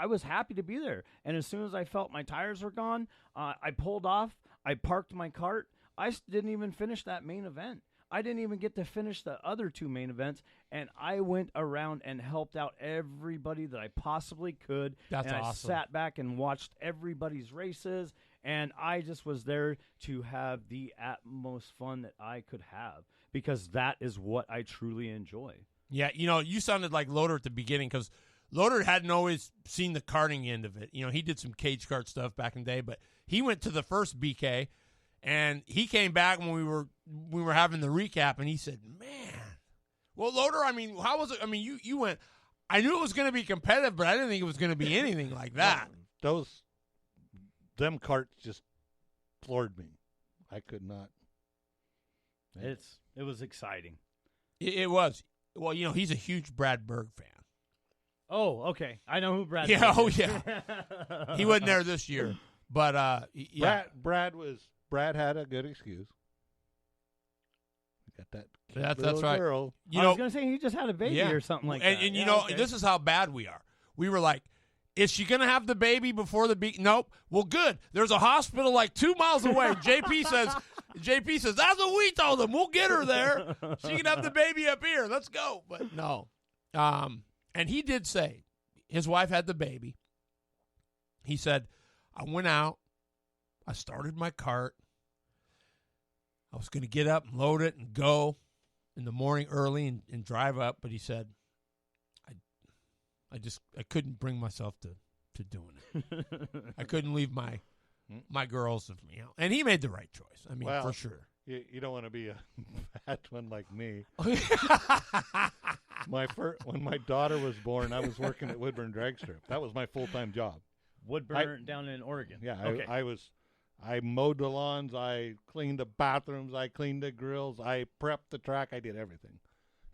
was happy to be there. And as soon as I felt my tires were gone, I pulled off, I parked my cart. I didn't even finish that main event. I didn't even get to finish the other two main events, and I went around and helped out everybody that I possibly could. That's awesome. I sat back and watched everybody's races, and I just was there to have the utmost fun that I could have, because that is what I truly enjoy. Yeah, you sounded like Loader at the beginning, because Loader hadn't always seen the karting end of it. He did some cage kart stuff back in the day, but he went to the first BK, and he came back when we were having the recap, and he said, man, well, Loader, I mean, how was it? I mean, you went, I knew it was going to be competitive, but I didn't think it was going to be anything like that. Them carts just floored me. I could not. It was exciting. It was. Well, he's a huge Brad Berg fan. Oh, okay. I know who Brad is. Oh, is. yeah. He wasn't there this year, but yeah. Brad had a good excuse. Got that. That's right. Girl. I was going to say he just had a baby or something like that. And okay. This is how bad we are. We were like, is she going to have the baby before the Nope. Well, good. There's a hospital like 2 miles away. JP says, that's what we told them. We'll get her there. She can have the baby up here. Let's go. But no. And he did say his wife had the baby. He said, I went out. I started my cart. I was going to get up and load it and go in the morning early and drive up. But he said, I couldn't bring myself to doing it. I couldn't leave my girls with me. And he made the right choice. I mean, for sure. You don't want to be a fat one like me. When my daughter was born, I was working at Woodburn Drag Strip. That was my full-time job. Woodburn down in Oregon. Yeah, okay. I mowed the lawns, I cleaned the bathrooms, I cleaned the grills, I prepped the track, I did everything.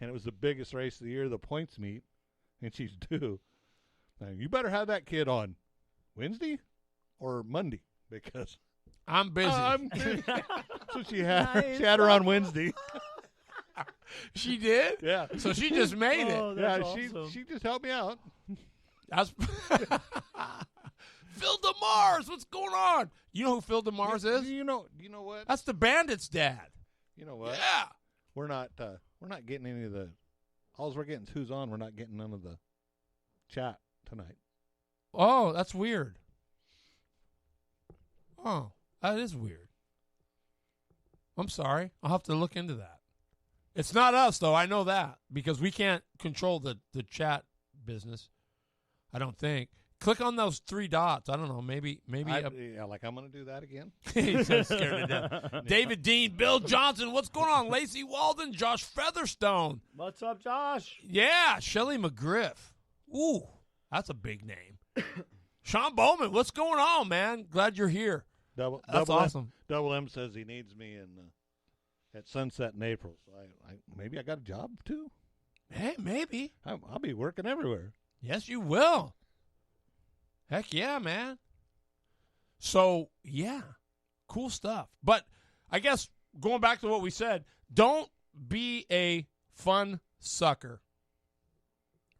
And it was the biggest race of the year, the points meet, and she's due. Now, you better have that kid on Wednesday or Monday, because I'm busy. So she had her on Wednesday. She did? Yeah. So she just made it. Oh, Yeah, that's awesome. she just helped me out. That's Phil DeMars, what's going on? You know who Phil DeMars is? You know what? That's the Bandits' dad. You know what? Yeah. We're not getting any of the. All we're getting is who's on. We're not getting none of the chat tonight. Oh, that's weird. Oh, that is weird. I'm sorry. I'll have to look into that. It's not us, though. I know that because we can't control the chat business. I don't think. Click on those 3 dots. I don't know. Maybe. Yeah, like I'm going to do that again. He's so scared to death. David Dean, Bill Johnson. What's going on? Lacey Walden, Josh Featherstone. What's up, Josh? Yeah, Shelly McGriff. Ooh, that's a big name. Sean Bowman, what's going on, man? Glad you're here. That's awesome. Double M says he needs me at Sunset in April. So maybe I got a job too. Hey, maybe. I'll be working everywhere. Yes, you will. Heck yeah, man. So, yeah, cool stuff. But I guess going back to what we said, don't be a fun sucker,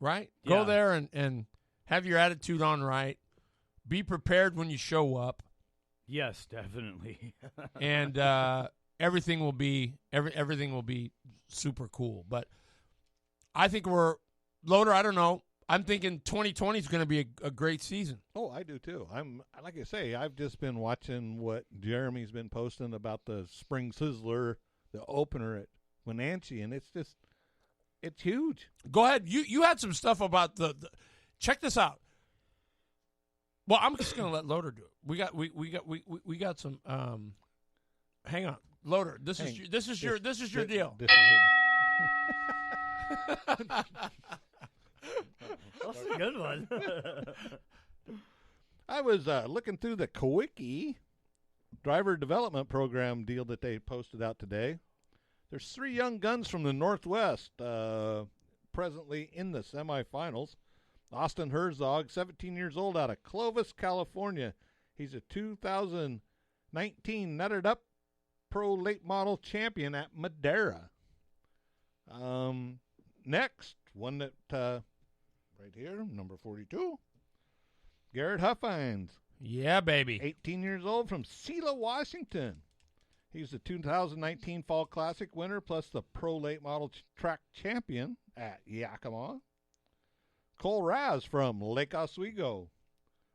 right? Yeah. Go there and have your attitude on right. Be prepared when you show up. Yes, definitely. And everything will be super cool. But I think Loader, I don't know. I'm thinking 2020 is going to be a great season. Oh, I do too. I'm like I say, I've just been watching what Jeremy's been posting about the Spring Sizzler, the opener at Wenatchee, and it's huge. Go ahead. You had some stuff about the check this out. Well, I'm just going to let Loader do it. We got some. Hang on, Loader. This is your deal. This is That's a good one. I was looking through the Kawicki driver development program deal that they posted out today. There's 3 young guns from the Northwest presently in the semifinals. Austin Herzog, 17 years old, out of Clovis, California. He's a 2019 Nutted Up Pro Late Model champion at Madera. Next, one that right here, number 42, Garrett Huffines. Yeah, baby. 18 years old from Selah, Washington. He's the 2019 Fall Classic winner plus the Pro Late Model Track champion at Yakima. Cole Raz from Lake Oswego,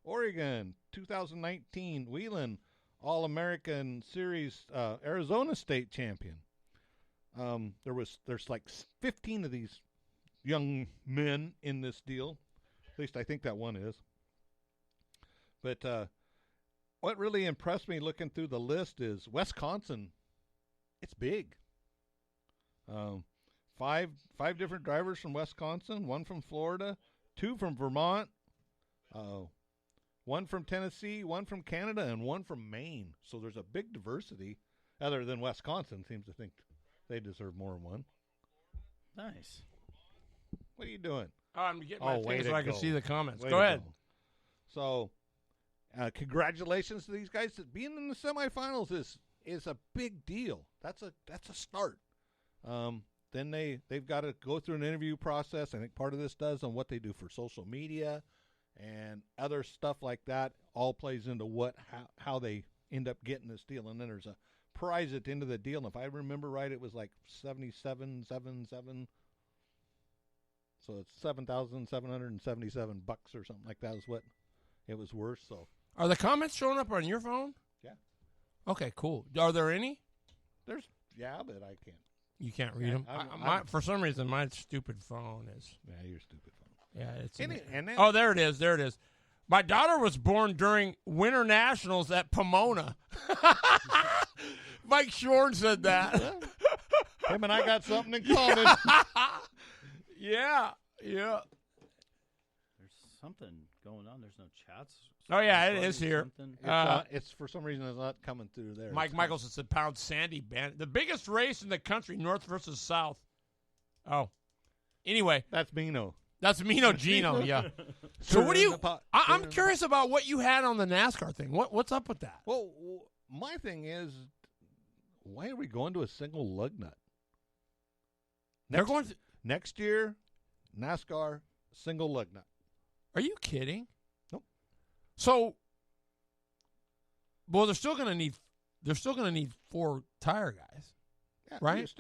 Oregon, 2019 Wheeling All-American Series Arizona State champion. There's like 15 of these young men in this deal. At least I think that one is. But what really impressed me looking through the list is Wisconsin. It's big. 5 different drivers from Wisconsin, 1 from Florida, 2 from Vermont, 1 from Tennessee, 1 from Canada, and 1 from Maine. So there's a big diversity. Other than Wisconsin seems to think they deserve more than 1. Nice. What are you doing? Oh, I'm getting my way thing so to I can go. see the comments. Way Go to ahead. go. So, congratulations to these guys. Being in the semifinals is a big deal. That's a start. Then they've got to go through an interview process. I think part of this does on what they do for social media and other stuff like that. All plays into how they end up getting this deal. And then there's a prize at the end of the deal. And if I remember right, it was like $77,777. So it's $7,777 or something like that is what it was worth. So Are the comments showing up on your phone? Yeah. Okay, cool. Are there any? but I can't. You can't read them. I'm- For some reason, my stupid phone is. Yeah, you're stupid phone. Yeah, it's. Oh, There it is. There it is. My daughter was born during Winter Nationals at Pomona. Mike Shorn said that. him and I got something in common. Yeah. There's something going on. There's no chats. Oh, yeah, it is here. Something. It's for some reason it's not coming through there. Mike Michelson said Pound Sandy Band. The biggest race in the country, North versus South. Oh. Anyway, That's Mino. that's Mino Gino, yeah. So what do you I'm curious about what you had on the NASCAR thing. What's up with that? Well, my thing is, why are we going to a single lug nut? They're going to. Next year, NASCAR single lug nut. Are you kidding? Nope. So, well, they're still going to need 4 tire guys, Yeah, right?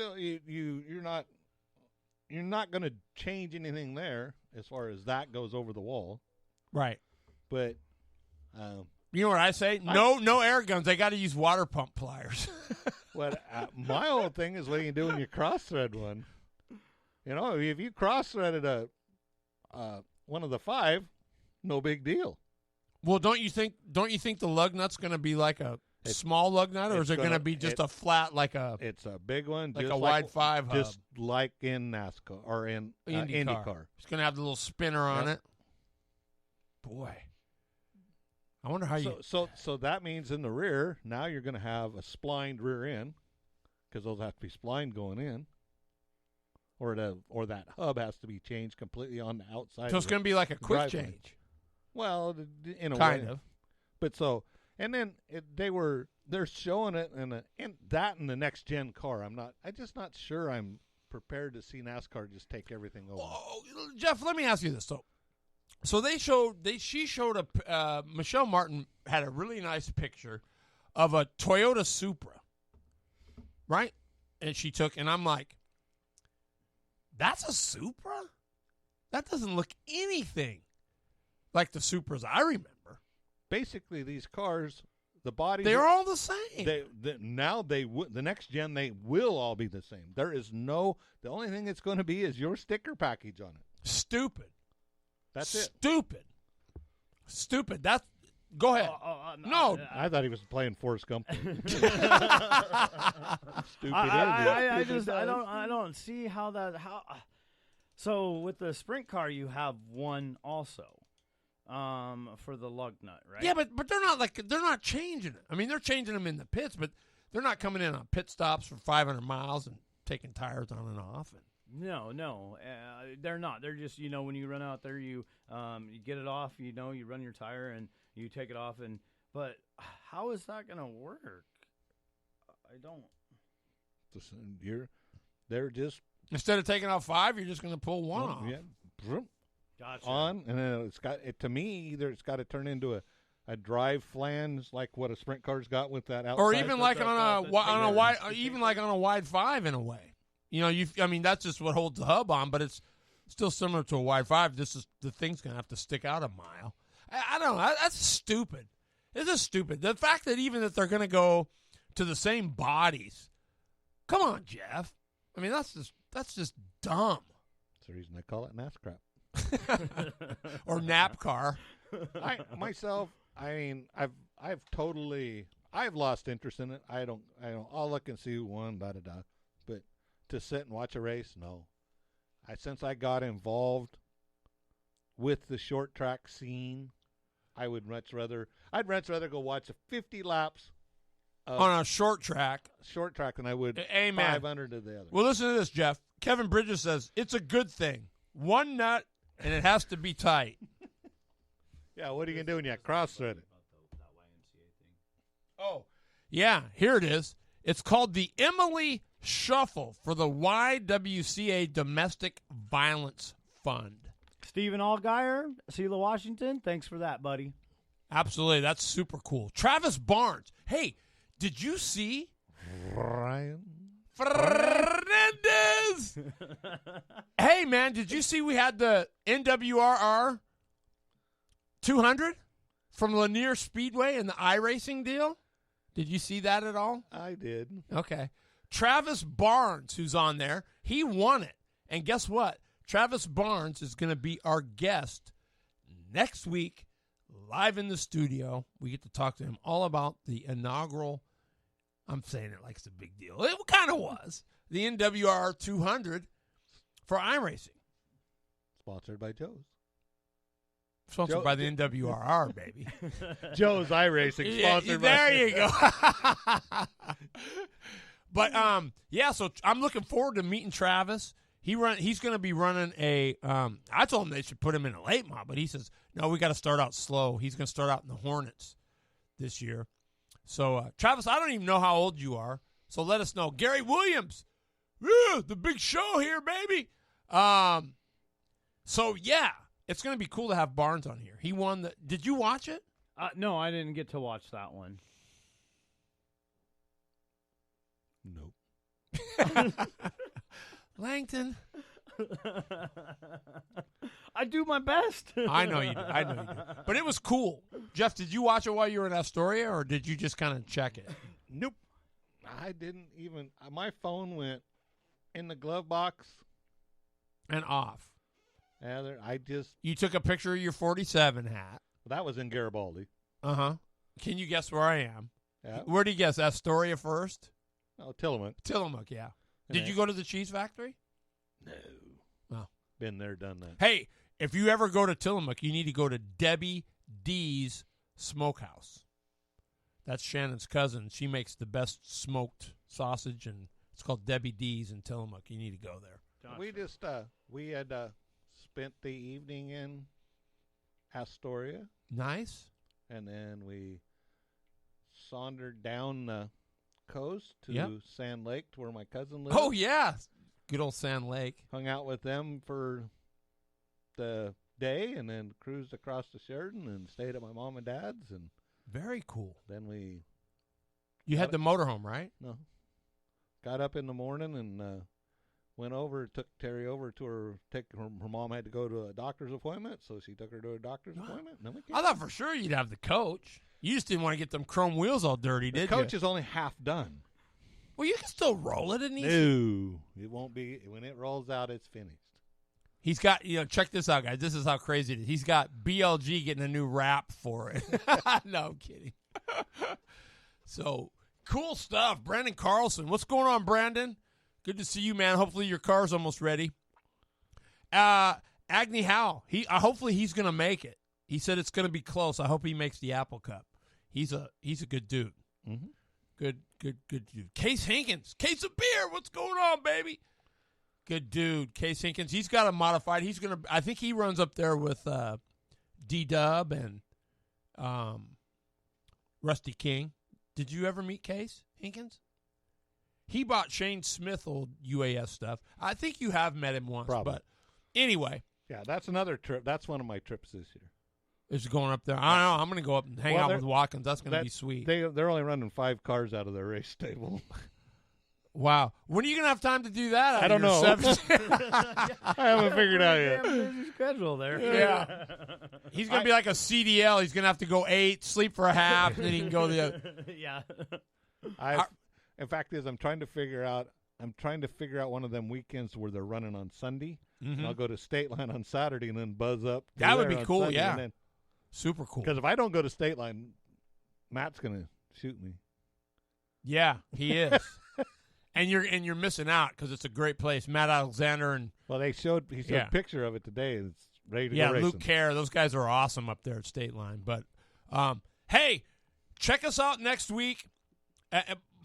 You're not going to change anything there as far as that goes over the wall. Right. But you know what I say? No air guns. They got to use water pump pliers. my whole thing is what you do when you cross thread one. You know, if you cross threaded one of the 5, no big deal. Well, don't you think the lug nut's going to be like a small lug nut, or is it going to be just a flat It's a big one, like just a wide 5 hub, just like in NASCAR or in IndyCar. It's going to have the little spinner on it. Boy, I wonder how you. So that means in the rear now you're going to have a splined rear end because those have to be splined going in, or that hub has to be changed completely on the outside. So it's going to be like a quick driveway. change. Well, in a kind way, of. But and then they're showing it in the next gen car. I'm just not sure I'm prepared to see NASCAR just take everything over. Oh, Jeff, let me ask you this though. So she showed Michelle Martin had a really nice picture of a Toyota Supra, right? And she took, and I'm like, that's a Supra? That doesn't look anything like the Supras I remember. Basically, these cars, the bodies, they're all the same. The next gen, they will all be the same. There is the only thing it's going to be is your sticker package on it. Stupid. That's it. Stupid. Go ahead. No. I thought he was playing Forrest Gump. Stupid. I don't see how that. So with the sprint car, you have one also. For the lug nut, right? Yeah, but they're not changing it. I mean, they're changing them in the pits, but they're not coming in on pit stops for 500 miles and taking tires on and off. No, they're not. They're just, when you run out there, you get it off. You run your tire and you take it off. But how is that going to work? I don't. They're just instead of taking out 5, you're just going to pull 1 off. Yeah. Gotcha. On, and then it's got to me either it's got to turn into a drive flange like what a sprint car's got with that outside, or even like on a wide, even like on a wide 5 in a way. I mean that's just what holds the hub on, but it's still similar to a wide 5. The thing's gonna have to stick out a mile. I don't know. That's stupid. This is stupid. The fact that they're gonna go to the same bodies. Come on, Jeff. I mean that's just dumb. That's the reason I call it NASCAR. Or NAPCAR. I've lost interest in it. I don't I'll look and see who won, but to sit and watch a race, no. Since I got involved with the short track scene, I'd much rather go watch 50 laps on a short track than I would Amen. 500 to the other. Well, listen to this, Jeff. Kevin Bridges says it's a good thing. 1 nut, and it has to be tight. Yeah, what are you going to do when you cross-thread it? Oh, yeah, here it is. It's called the Emily Shuffle for the YWCA Domestic Violence Fund. Stephen Allgaier, Sheila Washington, thanks for that, buddy. Absolutely, that's super cool. Travis Barnes. Hey, did you see Ryan Fernandez? Hey, man, did you see we had the NWRR 200 from Lanier Speedway and the iRacing deal? Did you see that at all? I did. Okay. Travis Barnes, who's on there, he won it. And guess what? Travis Barnes is going to be our guest next week, live in the studio. We get to talk to him all about the inaugural, I'm saying it like it's a big deal. It kind of was. The NWR 200 for iRacing. Sponsored by Joe's. Sponsored by the NWRR, baby. Joe's iRacing, sponsored by. There you go. But, so I'm looking forward to meeting Travis. He's going to be running I told him they should put him in a late model, but he says, no, we got to start out slow. He's going to start out in the Hornets this year. So, Travis, I don't even know how old you are, so let us know. Gary Williams, The big show here, baby. So, yeah, it's going to be cool to have Barnes on here. He won the – did you watch it? No, I didn't get to watch that one. Nope. Langton. I do my best. I know you do. But it was cool. Jeff, did you watch it while you were in Astoria, or did you just kind of check it? Nope. I didn't even. My phone went in the glove box And off. You took a picture of your 47 hat. That was in Garibaldi. Uh-huh. Can you guess where I am? Yeah. Where do you guess? Astoria first? Oh, Tillamook. Tillamook, yeah. Did you go to the cheese factory? No. Oh. Been there, done that. Hey, if you ever go to Tillamook, you need to go to Debbie D's Smokehouse. That's Shannon's cousin. She makes the best smoked sausage, and it's called Debbie D's in Tillamook. You need to go there. We just we had spent the evening in Astoria, Nice. and then we sauntered down the coast to Yep. Sand Lake, to where my cousin lives. Oh, yeah. Good old Sand Lake. Hung out with them for the day, and then cruised across to Sheridan and stayed at my mom and dad's, and Very cool. then we You had the motorhome, right? got up in the morning and went over, took Terry over to her mom had to go to a doctor's appointment, so she took her to a doctor's appointment. And then we came. I thought for sure you'd have the coach. You just didn't want to get them chrome wheels all dirty, The did coach you? is only half done. Well, you can still roll it, and No, it won't be. When it rolls out, it's finished. he's got, check this out, guys. This is how crazy it is. He's got BLG getting a new wrap for it. No, I'm kidding. So, cool stuff. Brandon Carlson. What's going on, Brandon? Good to see you, man. Hopefully your car's almost ready. Agni Howe. Hopefully he's going to make it. He said it's going to be close. I hope he makes the Apple Cup. He's a good dude. Mm-hmm. Good dude. Case Hinkins. Case of beer. What's going on, baby? Good dude. Case Hinkins. He's got a modified. I think he runs up there with D-Dub and Rusty King. Did you ever meet Case Hinkins? He bought Shane Smith old UAS stuff. I think you have met him once. Probably. But anyway. Yeah, that's another trip. That's one of my trips this year. Is going up there. I don't know. I'm going to go up and hang out with Watkins. That's going to be sweet. They're only running 5 cars out of their race stable. Wow. When are you going to have time to do that? I don't know. I I haven't figured out yet. Busy schedule there. Yeah. He's going to be like a CDL. He's going to have to go 8, sleep for a half, and then he can go the other. Yeah. In fact, I'm trying to figure out one of them weekends where they're running on Sunday. Mm-hmm. And I'll go to State Line on Saturday and then buzz up. That would be on cool, Sunday, yeah. and then, Super cool. because if I don't go to State Line, Matt's going to shoot me. Yeah, he is. and you're missing out because it's a great place. Matt Alexander and Well, he showed a picture of it today. And it's ready to go racing. Luke Kerr. Those guys are awesome up there at State Line. But hey, check us out next week.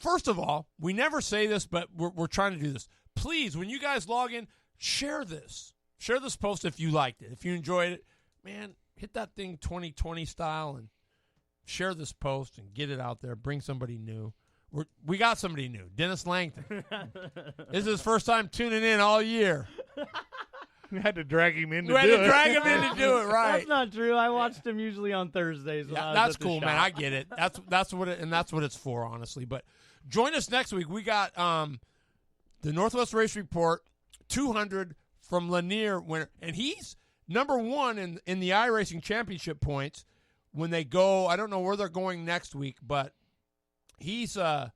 First of all, we never say this, but we're trying to do this. Please, when you guys log in, share this. Share this post if you liked it. If you enjoyed it, man, hit that thing 2020 style and share this post and get it out there. Bring somebody new. We got somebody new, Dennis Langton. This is his first time tuning in all year. We had to drag him in to We had do to it. drag him in to do it, right? That's not true. I watched him usually on Thursdays. When I was That's at the cool, shop. man. I get it. That's what it's for, honestly. But join us next week. We got the Northwest Race Report 200 from Lanier winner, and he's number 1 in the iRacing Championship points when they go. I don't know where they're going next week, but he's number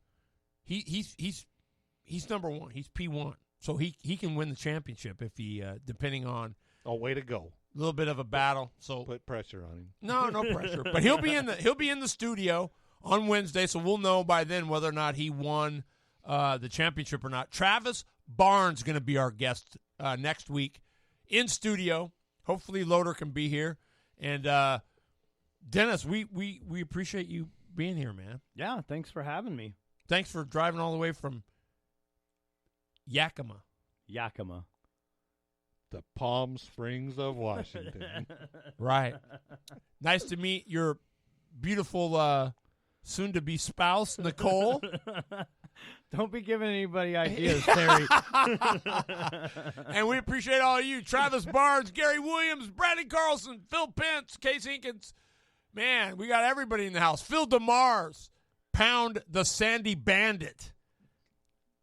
1. He's P1, so he can win the championship if he depending on Oh, way to go! a little bit of a battle. So Put pressure on him. no pressure. But he'll be in the studio on Wednesday, so we'll know by then whether or not he won the championship or not. Travis Barnes is going to be our guest next week in studio. Hopefully Loader can be here. And Dennis, we appreciate you being here, man. Yeah, thanks for having me. Thanks for driving all the way from Yakima. The Palm Springs of Washington. Right. Nice to meet your beautiful soon-to-be spouse, Nicole. Don't be giving anybody ideas, Terry. And we appreciate all of you. Travis Barnes, Gary Williams, Brandon Carlson, Phil Pence, Case Hinkins. Man, we got everybody in the house. Phil DeMars, Pound the Sandy Bandit.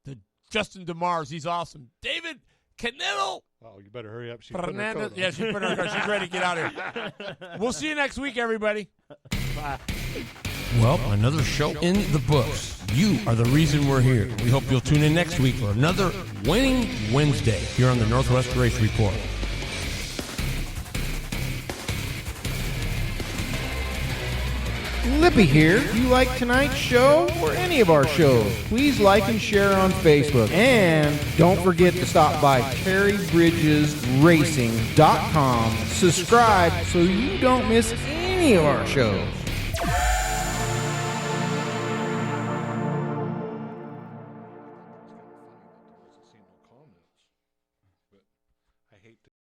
The Justin DeMars, he's awesome. David Canelo. Oh, you better hurry up. She's Fernandez. Yeah, she's putting her coat. She's ready to get out of here. We'll see you next week, everybody. Bye. Well, another show in the books. You are the reason we're here. We hope you'll tune in next week for another Winning Wednesday here on the Northwest Race Report. Lippy here. If you like tonight's show or any of our shows, please like and share on Facebook. And don't forget to stop by TerryBridgesRacing.com. Subscribe so you don't miss any of our shows.